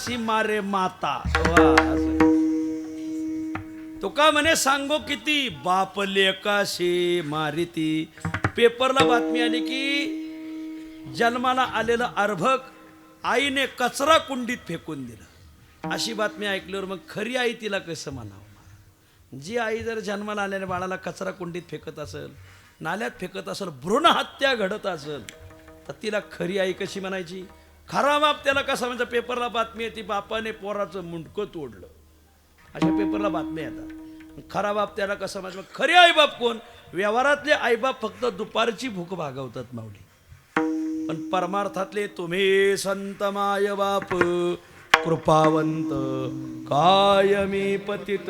एकाशी मारे माता. वा, असं. तुका म्हणे सांगो किती बाप लेकाशी मारिती. पेपरला बातमी आली की जन्माला आलेलं अर्भक आईने कचरा कुंडीत फेकून दिलं. अशी बातमी ऐकल्यावर मग खरी आई तिला कसं म्हणावं. जी आई जर जन्माला आलेल्या बाळाला कचरा कुंडीत फेकत असेल, नाल्यात फेकत असेल, भ्रूण हत्या घडत असेल, तर तिला खरी आई कशी म्हणायची. खरा बाप त्याला कसा म्हणजे. पेपरला बातमी येते बापाने पोराचं मुंडकं तोडलं, अशा पेपरला बातम्या येतात. खरा बाप त्याला कसं म्हणजे. खरे आईबाप कोण. व्यवहारातले आईबाप फक्त दुपारची भूक भागवतात माऊली, पण परमार्थातले तुम्ही संत माय बाप कृपावंत कायमी पतित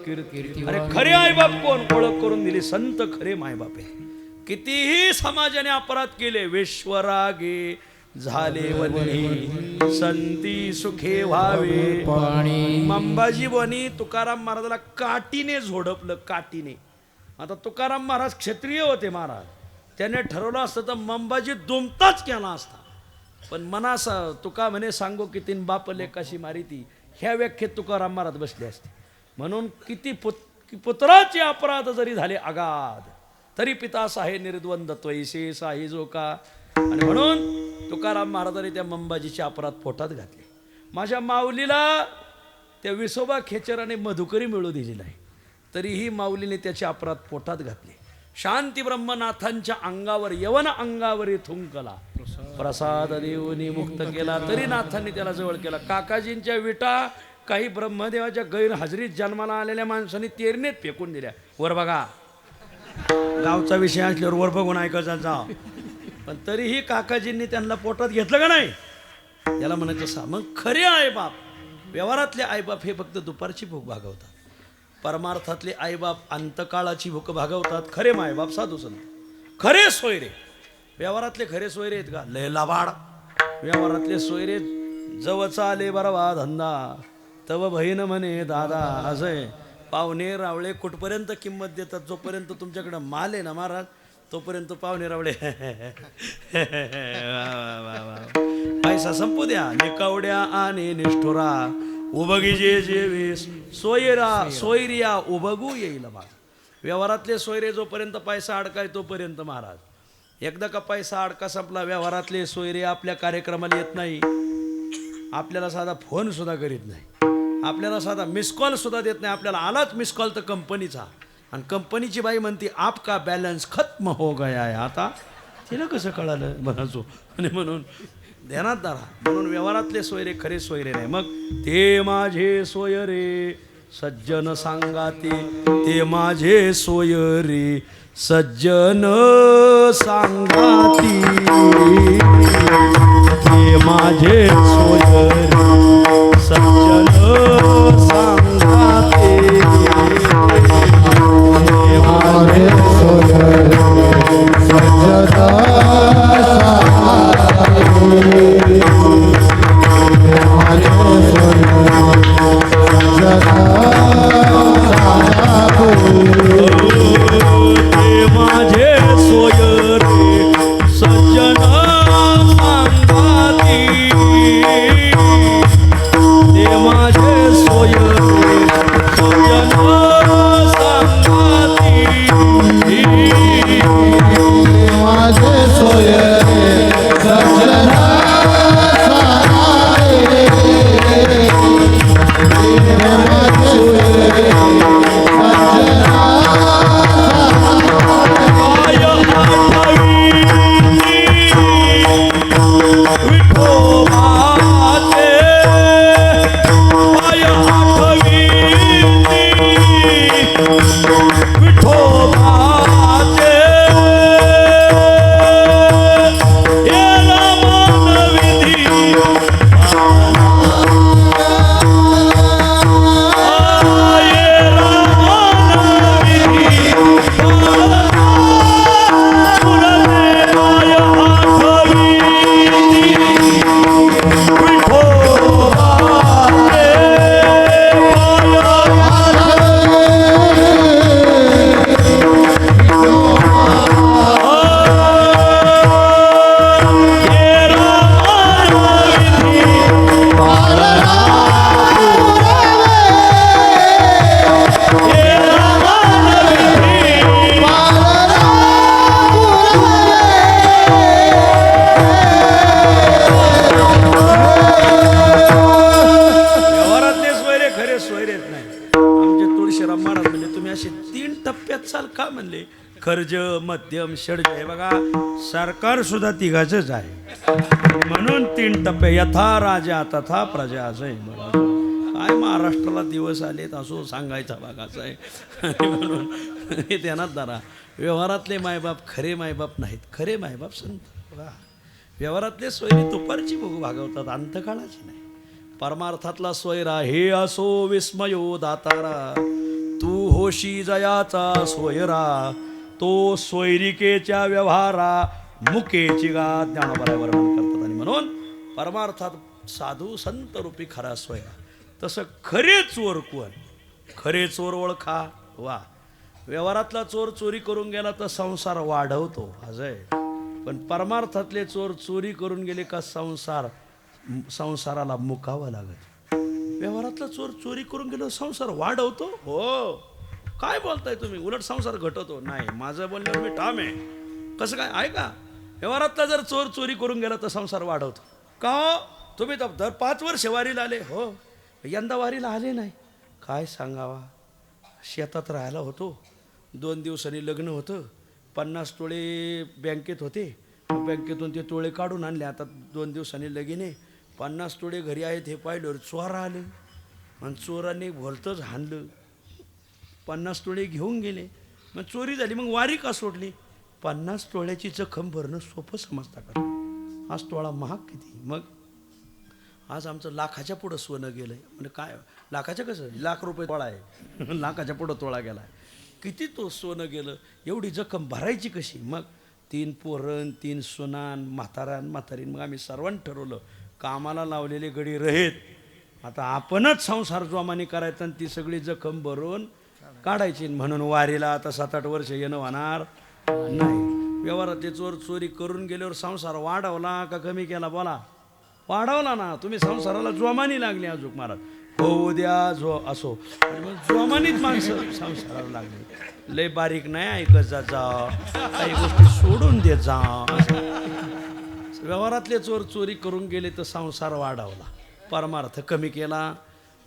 कीर्ती. अरे खरे आईबाप कोण. ओळख करून दिली. संत खरे मायबाप आहे. कितीही समाजाने अपराध केले, विश्वरागे झाले वनी संती सुखे व्हावे पाणी. मंबाजी वनी तुकाराम महाराजाला काठीने झोडपलं, काठीने. आता तुकाराम महाराज क्षत्रिय होते महाराज. त्याने ठरवलं असतं तर मंबाजी दुमताच केला असता, पण मनासा तुका म्हणे सांगो किती बाप लेकाशी मारिती, ह्या व्याख्येत तुकाराम महाराज बसले असते. म्हणून किती पुत्राचे अपराध जरी झाले अगाध, तरी पिता साहे निर्द्वंद त्वैसे साहे जो का. आणि म्हणून तुकाराम महाराजांनी त्या मंबाजीचे अपराध पोटात घातले. माझ्या माऊलीला त्या विसोबा खेचराने मधुकरी मिळू दिली नाही, तरीही माऊलीने त्याचे अपराध पोटात घातले. शांती ब्रह्मनाथांच्या अंगावर यवन अंगावर थुंकला, प्रसाद देवनी मुक्त केला, तरी नाथांनी त्याला जवळ केला. काकाजींच्या विटा काही ब्रह्मदेवाच्या गैरहजेरीत जन्माला आलेल्या माणसांनी तेरणीत फेकून दिल्या. वर बघा, गावचा विषय असल्यावर वर बघून ऐकायचा जा. पण तरीही काकाजींनी त्यांना पोटात घेतलं का नाही, याला म्हणायचं सा. मग खरे आईबाप, व्यवहारातले आईबाप हे फक्त दुपारची भूक भागवतात, परमार्थातले आईबाप अंतकाळाची भूक भागवतात. खरे मायबाप साधू संत, खरे सोयरे. व्यवहारातले खरे सोयरे आहेत का. लय लाबाड व्यवहारातले सोयरे. जवचा आले बरवा धंदा तव बहीण म्हणे दादा. असं पाहुणे रावळे कुठपर्यंत किंमत देतात. जोपर्यंत तुमच्याकडं माल आहे ना महाराज, तोपर्यंत पाहुणे रावळे पैसा संपू द्या. निकवड्या आणि निष्ठुरा उबगी जे जेवे सोयरा सोयरिया उबगू येईल बा. व्यवहारातले सोयरे जोपर्यंत पैसा अडकाय तोपर्यंत महाराज. एकदा का पैसा अडका संपला, व्यवहारातले सोयरे आपल्या कार्यक्रमाला येत नाही, आपल्याला साधा फोन सुद्धा करीत नाही, आपल्याला साधा मिस कॉल सुद्धा देत नाही. आपल्याला आलाच मिस कॉल तर कंपनीचा, आणि कंपनीची बाई म्हणते आपका बॅलन्स खत्म हो गया आहे. आता तिला कसं कळालं म्हणायचो. आणि म्हणून ध्यानात धरा. म्हणून व्यवहारातले सोयरे खरे सोयरे नाही. मग ते माझे सोयरे सज्जन सांगाते, ते माझे सोयरे सज्जन सांगाती, ते माझे सोयरे सज्जन सांगाते, ते माझे सोयरे सज्जन माझे सोयरे म्हणले खर्ज मध्यम षडज हे बघा सरकार सुद्धा तिघाचंच आहे म्हणून 3 टप्पे यथा राजा तथा प्रजा असं आहे मला काय महाराष्ट्राला दिवस आलेत असो सांगायचा भागाचा आहे आणि म्हणून हे ध्यानात धरा व्यवहारातले मायबाप खरे मायबाप नाहीत खरे मायबाप संत बघा व्यवहारातले सोयरे दुपारची बघू भागवतात अंतकाळाची नाही परमार्थातला सोयरा हे असो विस्मयो दातारा तू होशी जयाचा सोयरा तो सोयरिकेच्या व्यवहारा मुकेची गात ज्ञानोबराय वर्णन करतात आणि म्हणून परमार्थात साधू संत रूपी खरा सोयरा तसं खरे चोर कोण खरे चोर ओळखा वा व्यवहारातला चोर चोरी करून गेला तर संसार वाढवतो अजय पण परमार्थातले चोर चोरी करून गेले का संसाराला मुकावं लागत व्यवहारातला चोर चोरी करून गेलो संसार वाढवतो हो काय बोलताय तुम्ही उलट संसार घटवतो नाही माझं बोलण्यावर मी ठाम आहे कसं काय आहे का व्यवहारातला जर चोर चोरी करून गेला तर संसार वाढवतो का तुम्ही तर दर 5 वर्ष वारीला आले हो यंदा वारीला आले नाही काय सांगावा शेतात राहायला होतो 2 दिवसांनी लग्न होतं 50 तोळे बँकेत होते बँकेतून ते तोळे काढून आणले आता 2 दिवसांनी लगीन आहे 50 तोळे घरी आहेत हे पाहिल्यावर चोर आले आणि चोरांनी भलतंच हाणलं 50 तोळे घेऊन गेले मग चोरी झाली मग वारी का सोडली 50 तोळ्याची जखम भरणं सोपं समजता का आज तोळा महाग किती मग आज आमचं लाखाच्या पुढं सोनं गेलं आहे म्हणजे काय लाखाच्या कसं ₹1,00,000 तोळा आहे लाखाच्या पुढं तोळा गेला आहे किती तो सोनं गेलं एवढी जखम भरायची कशी मग 3 पोरण 3 सुनान म्हातारीन मग आम्ही सर्वांनी ठरवलं कामाला लावलेले गडी रहेत आता आपणच संसार जोमाने करायचा आणि ती सगळी जखम भरून काढायची म्हणून वारीला आता 7-8 वर्ष येणं होणार नाही व्यवहारातले चोर चोरी करून गेल्यावर संसार वाढवला का कमी केला बोला वाढवला ना तुम्ही संसाराला जोमानी लागले अजून महाराज हो द्या जो असो मग जोमानीच माणसं संसाराला लागले लय बारीक नाही ऐकत जा काही गोष्टी सोडून देत जा व्यवहारातले चोर चोरी करून गेले तर संसार वाढवला परमार्थ कमी केला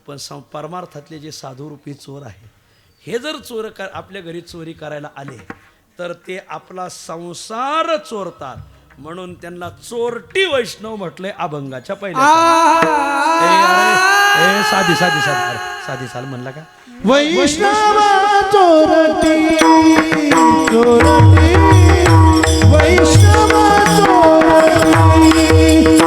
पण परमार्थातले जे साधूरूपी चोर आहे हे जर चोर आपल्या घरी चोरी करायला आले तर ते आपला संसार चोरतात म्हणून त्यांना चोरटी वैष्णव म्हटलंय अभंगाच्या पहिल्या साधी साल म्हणला का वैष्णव चोरटी चोरटी वैष्णव चोरटी चोरटी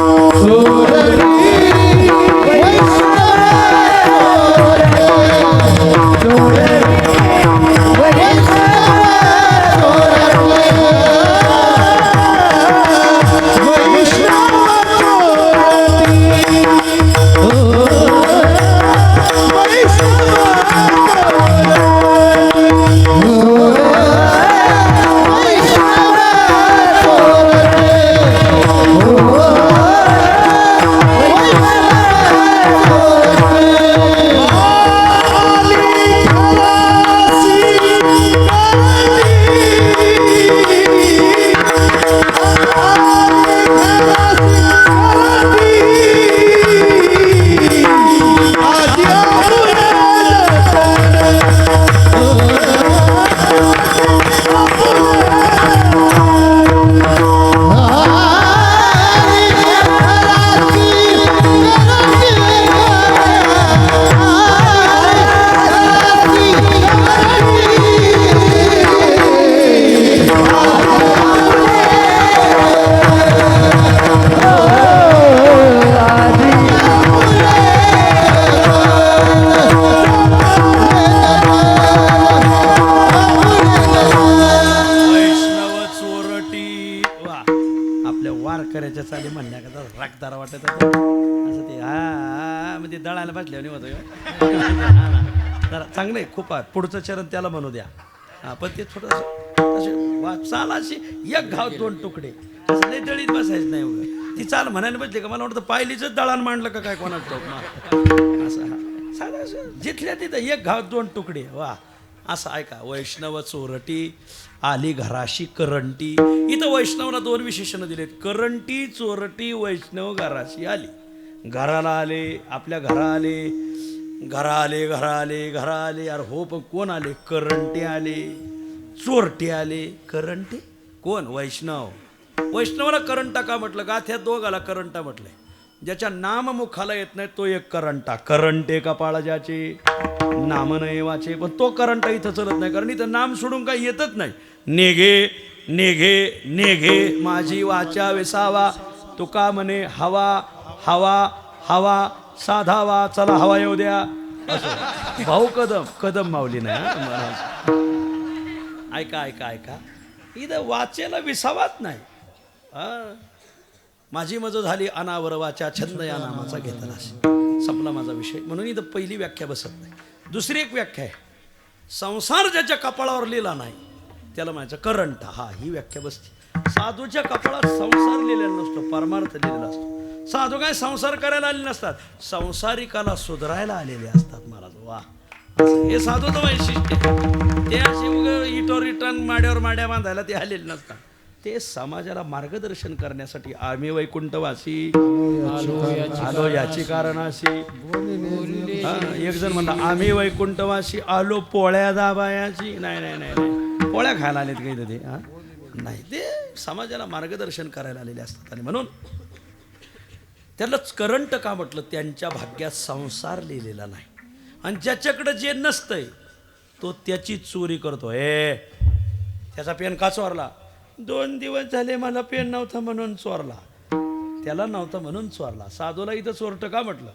रागदारा वाटत असं ते हा म्हणजे दळायला बसल्याने होतं जरा चांगलं आहे खूप पुढचं चरण त्याला म्हणू द्या हा पण ते थोडं चाल अशी एक घाव 2 तुकडे असं लई दळीत बसायचं नाही वगैरे ती चाल म्हणायला बसली का मला वाटतं पायलीच दळण मांडलं का काय कोणाचं असं हा चाल असं जिथल्या तिथं एक घाव 2 तुकडे वा असं ऐका वैष्णव चोरटी आली घराशी करंटी इथं वैष्णवला 2 विशेषणं दिलेत करंटी चोरटी वैष्णव घराशी आली घराला आले आपल्या घरा आले अरे हो पण कोण आले करंटी आले चोरटे आले करंटे. कोण? वैष्णव. वैष्णवाला करंटा का म्हटलं? गाथ्यात दोघाला करंटा म्हटलंय. ज्याच्या नाम मुखाला येत नाही तो एक करंटा. करंटे कपाळ ज्याचे नाम नाही वाचे. पण तो करंटा इथं चलत नाही, कारण इथं नाम सोडून काही येतच नाही. नेघे नेघे नेघे माझी वाचा विसावा, तुका म्हणे हवा हवा हवा साधावा, चला हवा येऊ द्या. असं भाऊ कदम माऊली नाही. ऐका ऐका ऐका, इथं वाचेला विसावाच नाही. माझी मज झाली अनावर वाचा, छंद या नामाचा घेतला. संपला माझा विषय. म्हणून इथं पहिली व्याख्या बसत नाही. दुसरी एक व्याख्या आहे, संसार ज्याच्या कपाळावर लिहिला नाही त्याला म्हणायचं करंटा. हा, ही व्याख्या बसते. साधूच्या कपाळात संसार लिहिलेला नसतो, परमार्थ लिहिलेला असतो. साधू काय संसार करायला आलेले नसतात, संसारिकाला सुधारायला आलेले असतात. महाराज वा, हे साधूचं वैशिष्ट्य. ते असे उगा इटोर रिटर्न माड्यावर माड्या बांधायला ते आलेले नसतात. ते समाजाला मार्गदर्शन करण्यासाठी आम्ही वैकुंठवासी आलो याची कारणाशी. एक जण म्हणला आम्ही वैकुंठवासी आलो पोळ्या दाबायाची. नाही नाही नाही नाही, पोळ्या खायला आलेत काही ते. नाही, ते समाजाला मार्गदर्शन करायला आलेले असतात. आणि म्हणून त्यालाच करंट का म्हटलं? त्यांच्या भाग्यात संसार लिहिलेला नाही. आणि ज्याच्याकडे जे नसतंय तो त्याची चोरी करतो. त्याचा पेन का चोरला? 2 दिवस झाले मला पेन नव्हता म्हणून चोरला. त्याला नव्हता म्हणून चोरला. साधूला इथं चोरट का म्हटलं?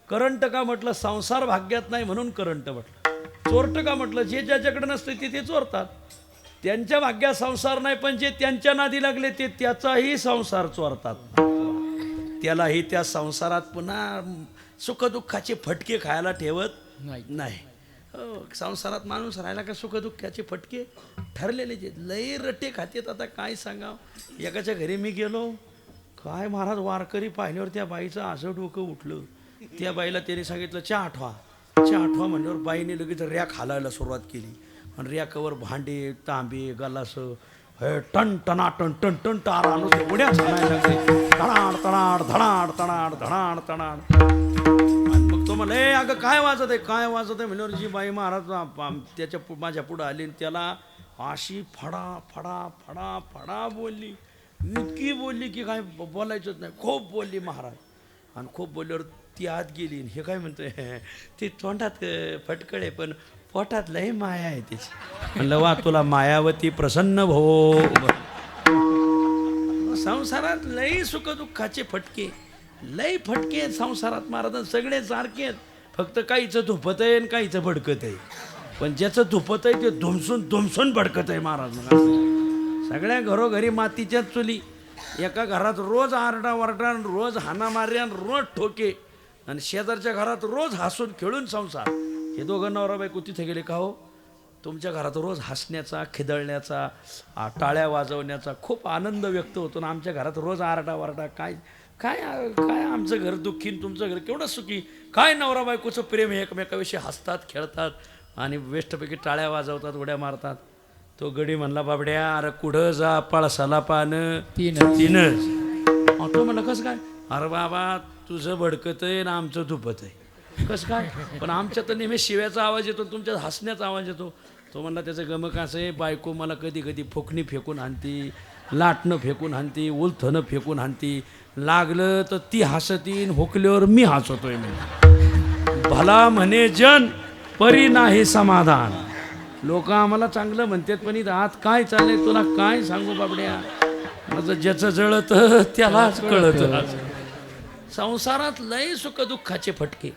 करंट का म्हटलं? संसार भाग्यात नाही म्हणून करंट म्हटलं. चोरट का म्हटलं? जे ज्याच्याकडे नसते ते चोरतात. त्यांच्या भाग्यात संसार नाही, पण जे त्यांच्या नादी लागले ते त्याचाही संसार चोरतात. त्यालाही त्या संसारात पुन्हा सुखदुःखाचे फटके खायला ठेवत नाही. संसारात माणूस राहिला का सुखदुःखाचे फटके ठरलेले जे लई रट्टे खातेत. आता काय सांगावं, एकाच्या घरी मी गेलो, काय महाराज वारकरी पाहिल्यावर त्या बाईचं असं डोकं उठलं. त्या बाईला त्याने सांगितलं चहा आठवा. चहा आठवा म्हणल्यावर बाईने लगेच रॅक हालायला सुरुवात केली. आणि रॅकावर भांडे तांबे गलास टन टना टन टन टन टार आणून उड्या झाडायला लागले. धडाड तडाड धडाड तडाड धडाड तडाड. मग तो म्हणलं अगं काय वाजत आहे, काय वाजत आहे म्हणल्यावर जी बाई महाराज त्याच्या माझ्या पुढं आली आणि त्याला अशी फडा फडा फडा फडा बोलली. इतकी बोलली की काय बोलायचंच नाही. खूप बोलली महाराज. आणि खूप बोलल्यावर ती आत गेली. हे काय म्हणतोय, ती तोंडात फटकळे पण पोटात लय माया आहे त्याची. म्हणलं वा, तुला मायावती प्रसन्न भो. संसारात लय सुखदुःखाचे फटके, लय फटके आहेत संसारात महाराज. सगळे सारखे आहेत, फक्त काहीचं धुपत आहे आणि काहीचं भडकत आहे. पण ज्याचं धुपत आहे ते धुमसून धुमसून भडकत आहे महाराज. सगळ्या घरोघरी मातीच्या चुली, एका घरात रोज आरडा वरडा, रोज हाना मार्या, रोज ठोके. आणि शेजारच्या घरात रोज हसून खेळून संसार. हे दोघं नवरा बायको तिथे गेले का हो, तुमच्या घरात रोज हसण्याचा, खिदळण्याचा, टाळ्या वाजवण्याचा खूप आनंद व्यक्त होतो. ना आमच्या घरात रोज आरडा वरडा. काय काय काय आमचं घर दुःखी, तुमचं घर केवढं सुखी. काय नवरा बायकोचं प्रेम, एकमेकाविषयी हसतात खेळतात आणि वेस्टपैकी टाळ्या वाजवतात, उड्या मारतात. तो गडी म्हणला बाबड्या अरे कुठं जा, पळसाला पानं तीनच. तो म्हणला कसं काय? अरे बाबा तुझं भडकत आहे ना आमचं धुपत आहे. कसं काय? पण आमच्या तर नेहमी शिव्याचा आवाज येतो, तुमच्या हसण्याचा आवाज येतो. तो म्हणला त्याचं गमक असं आहे, बायको मला कधी कधी फुकणी फेकून हाणती, लाटणं फेकून हाणती, उलथणं फेकून हाणती. लागलं तर ती हसतीन, हुकल्यावर मी हसतोय. मी भला म्हणे जन परी नाही समाधान. लोक आम्हाला चांगलं म्हणतात, पण इथं आत काय चाललंय तुला काय सांगू बाबड्या. माझं ज्याचं जळत त्यालाच कळत. संसारात लय सुखदुःखाचे फटके.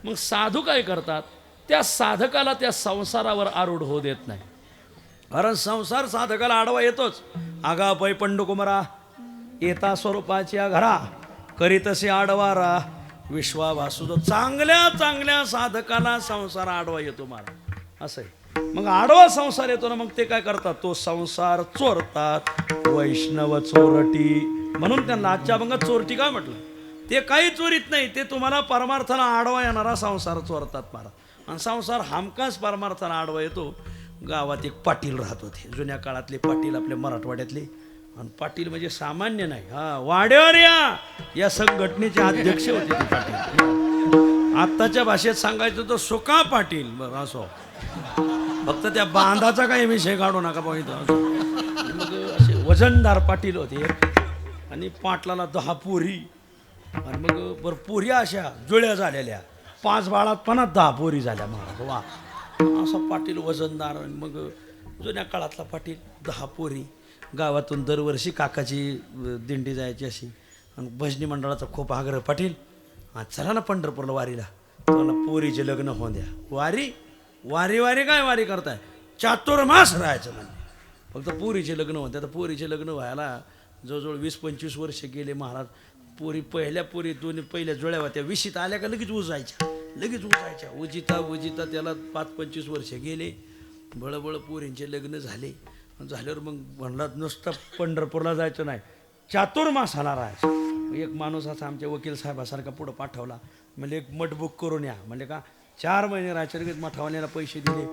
मग साधू काय करतात, त्या साधकाला त्या संसारावर आरूढ होऊ देत नाही. कारण संसार साधकाला आडवा येतोच. आगा पै पंडुकुमरा येता स्वरूपाच्या घरा, करीतसे आडवारा विश्वाभासुद. चांगल्या चांगल्या साधकाला संसार आडवा येतो महाराज. असं आहे. मग आडवा संसार येतो ना, मग ते काय करतात, तो संसार चोरतात. वैष्णव चोरटी म्हणून त्यांना आजच्या अभंगात चोरटी काय म्हटलं? ते काही चोरीत नाही, ते तुम्हाला परमार्थाला आडवा येणारा संसार चोरतात महाराज. आणि संसार हमखास परमार्थाला आडवा येतो. गावात एक पाटील राहत होते, जुन्या काळातले पाटील आपल्या मराठवाड्यातले. आणि पाटील म्हणजे सामान्य नाही, हा वाड्यावर या संघटनेचे अध्यक्ष होते ते पाटील. आत्ताच्या भाषेत सांगायचं तर सुका पाटील. बरं असो. फक्त त्या बांधाचा काही विषय काढू नका बघितलं. मग असे वजनदार पाटील होते आणि पाटलाला 10 पोरी आणि मग बरं पोरी अशा जुळ्या झालेल्या 5 बाळात 10 पोरी झाल्या महाराज. वा असा पाटील वजनदार. आणि मग जुन्या काळातला पाटील 10 पोरी. गावातून दरवर्षी काकाची दिंडी जायची अशी. आणि भजनी मंडळाचा खूप आग्रह. पाटील चला ना पंढरपूरला वारीला, तुम्हाला पोरीचे लग्न होऊन द्या. वारी वारी वारी काय वारी करताय, चातुर्मास राहायचं म्हणजे. फक्त पोरीचे लग्न होते. आता पोरीचे लग्न व्हायला जवळजवळ 20-25 वर्ष गेले महाराज. पहिल्या पोरी दोन्ही पहिल्या जुळ्या होत्या. 20शीत आल्या का लगेच उजायच्या. उजिता त्याला 5-25 वर्ष गेले. बळबळ पोरींचे लग्न झाल्यावर मग म्हणला नुसतं पंढरपूरला जायचं नाही, चातुर्मासाला राहायचं. एक माणूस असा आमच्या वकील साहेबासारखा पुढं पाठवला. म्हणजे एक मठ बुक करून या. म्हणजे का 4 महिने राहायच्या लगेच मठावाल्याला पैसे दिले.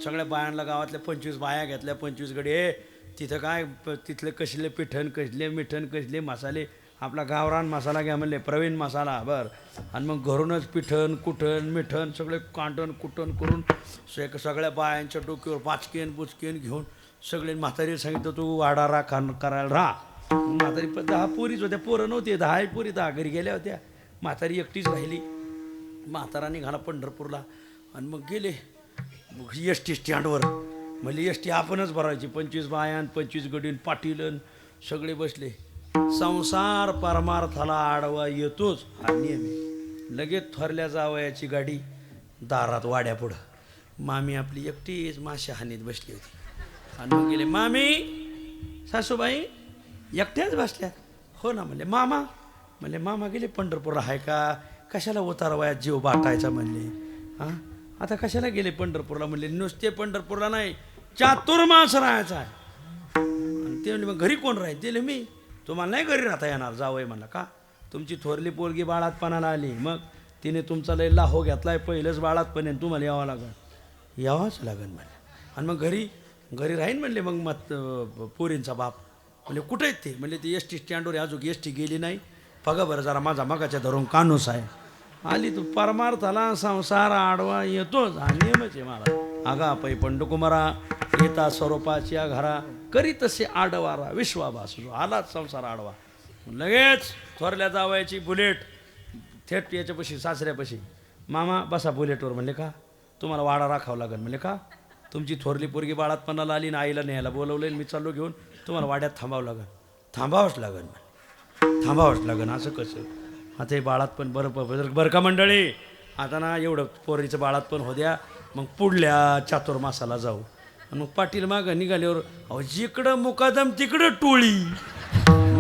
सगळ्या बायांना गावातल्या 25 बाया घेतल्या. 25 गडे तिथं काय तिथले कसले पिठण कसले मिठण कसले मसाले, आपला गावरान मसाला घ्या म्हणले, प्रवीण मसाला बरं. आणि मग घरूनच पिठण कुठण मिठण सगळे कांटण कुटण करून सगळ्या बायांच्या डोक्यावर पाचकेन घेऊन सगळे म्हातारी सांगितलं तू वाडा राखा करायला राहा. म्हातारी 10 पोरीच होत्या. पोरं नव्हते. 10 पोरी 10 घरी गेल्या होत्या. म्हातारी एकटीच राहिली. म्हातारा निघाला पंढरपूरला. आणि मग गेले एस टी स्टँडवर. म्हणजे एस टी आपणच भरायची. 25 बायान 25 गडीन पाटीलन सगळे बसले. संसार परमार्थाला आडवा येतोच हा नियम आहे. लगेच थोरल्या जावयाची गाडी दारात वाड्यापुढं. मामी आपली एकटीच माशा हानीत बसली होती. आणि मग गेले, मामी सासूबाई एकट्याच बसल्यात. हो ना म्हणले. मामा गेले पंढरपूरला. आहे का कशाला उतारवयात जीव बाटायचा म्हणले. हां आता कशाला गेले पंढरपूरला म्हणले. नुसते पंढरपूरला नाही, चातुर्मास राहायचा आहे. आणि ते म्हणले मग घरी कोण राहील. दिले मी. तुम्हाला नाही घरी राहता येणार. जावय म्हणला. का तुमची थोरली पोरगी बाळातपणाला आली, मग तिने तुमचा लय लाहो घेतलाय. पहिलंच बाळातपणे तुम्हाला यावंच लागेल म्हणले. आणि मग घरी राहीन म्हणले. मग पोरींचा बाप म्हणजे कुठे आहेत ते म्हणले. ते एस टी स्टँडवर अजून एस टी गेली नाही. बघा बरं जरा माझा मगाच्या धरून कानूस आहे. आली तू परमार्थाला संसार आडवा येतोच हा नियमच आहे मला. आगा पै पंडकुमारा येता स्वरूपाच्या घरा करी तसे आडवारा विश्वाभास. आलाच संसार आडवा. लगेच थोरल्या जावयाची बुलेट थेट याच्यापाशी सासऱ्यापाशी. मामा बसा बुलेटवर. म्हणले का तुम्हाला वाडा राखावं लागेल. म्हणले का तुमची थोरली पोरगी बाळातपणाला आली ना, आईला न्यायला बोलवलं मी चाललो घेऊन, तुम्हाला वाड्यात थांबावंच लागेल. असं कसं आता हे बाळातपण बरं का मंडळी. आता ना एवढं पोरीचं बाळातपण हो द्या, मग पुढल्या चातुर्मासाला जाऊ. आणि मग पाटील मागं निघाल्यावर अहो जिकडं मुकादम तिकडं टोळी.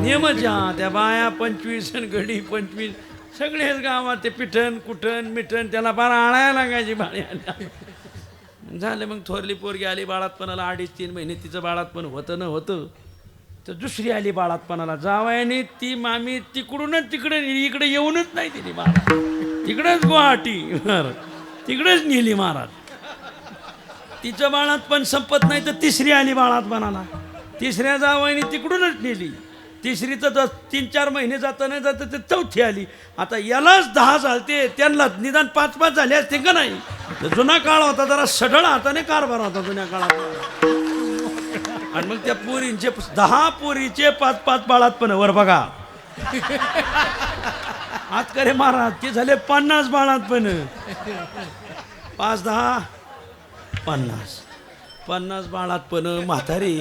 नियमच्या त्या बाया 25 आणि गडी 25 सगळेच गावात ते पिठण कुठण मिठण त्याला फार आणायला लागायची बाळी. झालं मग थोरली पोरगी आली बाळातपणाला. 2.5-3 महिने तिचं बाळातपण होतं न होतं. तर दुसरी आली बाळातपणाला. जावयाने ती मामी तिकडूनच तिकडे नेली. इकडे येऊनच नाही तिने महाराज. तिकडेच गुवाहाटी तिकडेच नेली महाराज. तिचं बाळातपण संपत नाही तर तिसरी आली बाळातपणाला. तिसऱ्या जावयाने तिकडूनच नेली. तिसरी तर 3-4 महिने जाता नाही जातं ते चौथी आली. आता यालाच 10 झालते, त्यांना निदान 5-5 झाले असते का नाही. जुना काळ होता जरा सढळ हाताने कारभार होता जुन्या काळात. आणि मग त्या पोरींचे 10 पोरीचे 5-5 बाळातपण वर बघा. आज करे महाराज ते झाले 50 बाळातपण. 5-10 50 बाळातपण. म्हातारी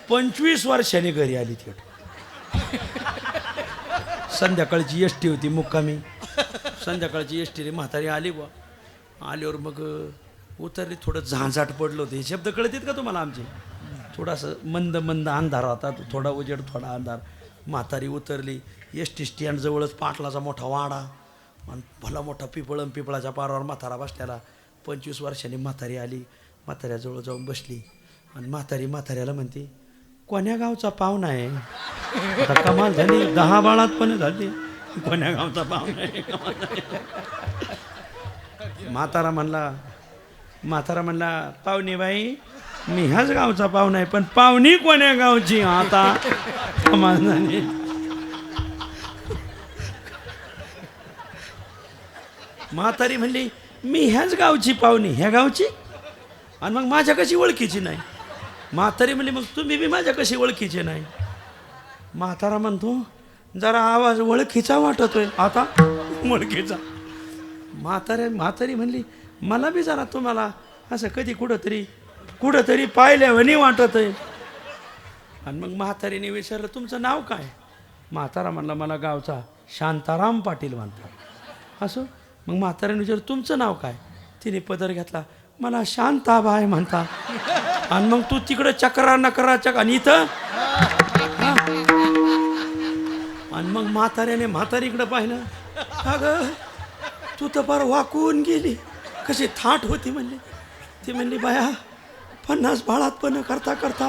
25 वर्षांनी घरी आली. थेट संध्याकाळची एस टी होती मुक्कामी. संध्याकाळची एस टी म्हातारी आली बा. आल्यावर मग उतरली. थोडं झांझाट पडलं होतं. हे शब्द कळतात का तुम्हाला आमचे. थोडासा मंद अंधार होता. थोडा उजेड थोडा अंधार. म्हातारी उतरली. एस टी स्टँडजवळच पाटलाचा मोठा वाडा आणि भला मोठा पिपळाच्या पारावर म्हातारा बसल्याला. 25 वर्षांनी म्हातारी आली. म्हाताऱ्याजवळ जाऊन बसली. आणि म्हाताऱ्याला म्हणते कोण्या गावचा पाहुणा आहे. आता कमाल झाली. 10 बाळातपण झाली. कोण्या गावचा पाहुणा आहे. म्हातारा म्हणला पाहुणे बाई मी ह्याच गावचा पाहुणा आहे, पण पाहुणी कोण्या गावची. आता कमाल झाली. म्हातारी म्हणली मी ह्याच गावची पाहुणी, ह्या गावची, आणि मग माझ्या कशी ओळखीची नाही. म्हातारी म्हणली मग तुम्ही बी माझ्या कशी ओळखीचे नाही. म्हातारा म्हणतो जरा आवाज ओळखीचा वाटतोय. आता ओळखीचा. म्हातारी म्हणली मला बी जरा तुम्हाला असं कधी कुठंतरी पाहिल्यावानी वाटत आहे. आणि मग म्हातारीने विचारलं तुमचं नाव काय. म्हातारा म्हणला मला गावचा शांताराम पाटील म्हणतात. असं मग म्हाताऱ्याने विचारलं तुमचं नाव काय. तिने पदर घेतला मला शांताबाई म्हणतात. आणि मग तू तिकडं चक्रा नकरा आणि इथं. आणि मग म्हातारीकडं पाहिलं. अगं तू तर फार वाकून गेली, कशी थाट होती म्हणली. ती म्हणली बाया 50 बाळात पण करता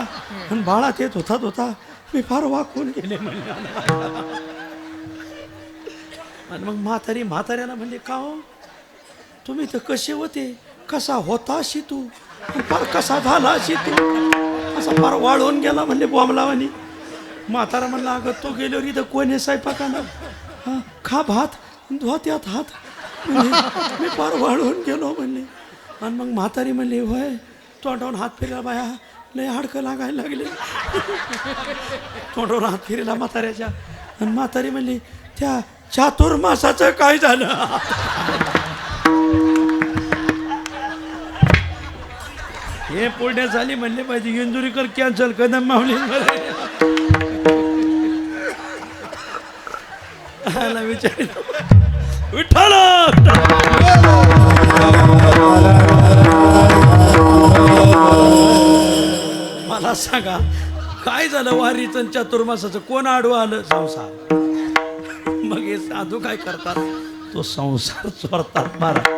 आणि बाळात येत होता मी फार वाकून गेले म्हणले. आणि मग म्हाताऱ्याला म्हणले का हो तुम्ही तर कसे होते, कसा होता अशी तू, फार कसा झाला अशी तू, असा फार वाळून गेला म्हणले बॉम्बलावानी. म्हातारा म्हणला अगं तो गेल्यावर इथं कोण आहे स्वयंपाकानं, हां खा भात धुत्यात हात म्हणले मी फार वाळून गेलो म्हणले. आणि मग म्हातारी म्हणली होय तोंडावून हात फिरला बाया लय हाडकं लागायला लागले. तोंडावरून हात फिरला म्हाताऱ्याच्या. आणि म्हातारी म्हणली त्या चातुर्मासाचं काय झालं. हे पुढे झाली म्हणले पाहिजे इंजुरीकर कॅन्सल कदम मावली विचार विठ्ठल. मला सांगा काय झालं वारीचं चातुर्मासाचं कोण आडवं आलं. संसार. मग हे साधू काय करतात तो संसार चोरतात. मारा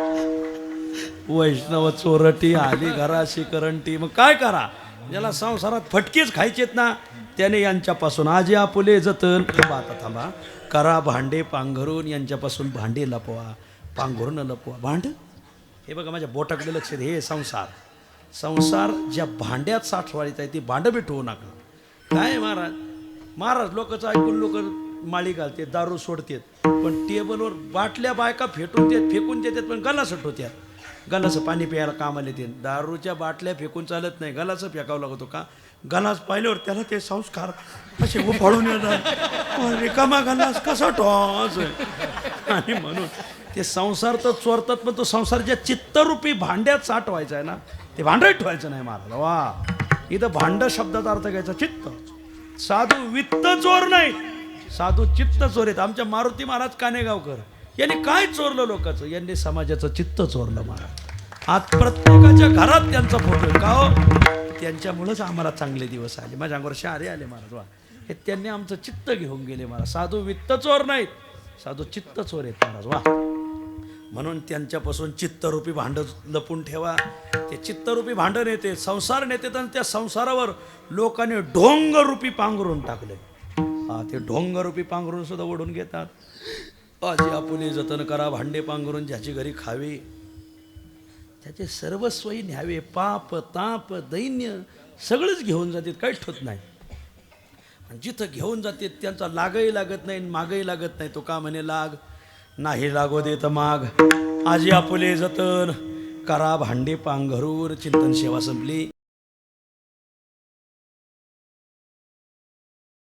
वैष्णव चोरटी आली घराशी करंटी. मग काय करा ज्याला संसारात फटकेच खायचेत ना त्याने यांच्यापासून आजी आपुले जतन. थांबा करा भांडे पांघरून यांच्यापासून भांडे लपवा पांघरून लपवा. भांड हे बघा माझ्या बोटाकडे लक्ष दे. हे संसार ज्या भांड्यात साठवायचं आहे ती भांडं बी ठेवू नका. काय महाराज लोकचं ऐकून लोक माळी घालते दारू सोडतात पण टेबलवर बाटल्या बायका फेकून देतात पण गलास ठेवतात. गलासं पाणी प्यायला कामाला येते. दारूच्या बाटल्या फेकून चालत नाही गलासं फेकावं लागतो का. गलास पाहिल्यावर त्याला ते संस्कार असे उफाळून येतात. रिकामा गलास कसा टॉस. आणि म्हणून ते संसार तर चोरतात पण तो संसार ज्या चित्तरूपी भांड्यात साठवायचा आहे ना ते भांड्यात ठेवायचं नाही. महाराज वा इथं भांड शब्दाचा अर्थ घ्यायचा चित्त. साधू वित्त चोर नाही साधू चित्त चोर आहेत. आमच्या मारुती महाराज कानेगावकर यांनी काय चोरलं लोकांचं. यांनी समाजाचं चित्त चोरलं महाराज. आज प्रत्येकाच्या घरात त्यांचा फोटो का हो. त्यांच्यामुळंच आम्हाला चांगले दिवस आले. माझ्या अंगावर शहारे आले महाराज. वा हे त्यांनी आमचं चित्त घेऊन गेले महाराज. साधू वित्त चोर नाहीत साधू चित्त चोर आहेत महाराज. वा म्हणून त्यांच्यापासून चित्तरूपी भांडं लपून ठेवा. ते चित्तरूपी भांडं नेते संसार नेते आणि त्या संसारावर लोकांनी ढोंगरूपी पांघरून टाकले. हा ते ढोंगरूपी पांघरून सुद्धा ओढून घेतात. आजी आपुले जतन करा भांडे पांघरून ज्याची घरी खावे त्याचे सर्वस्वही न्यावे. पाप ताप दैन्य सगळंच घेऊन जातात काहीच ठेवत नाही. जिथं घेऊन जाते त्यांचा लागही लागत नाही मागही लागत नाही. तो का म्हणे लाग नाही लागो देत माग. आजी आपुले जतन करा भांडे पांघरून. चिंतन सेवा संपली.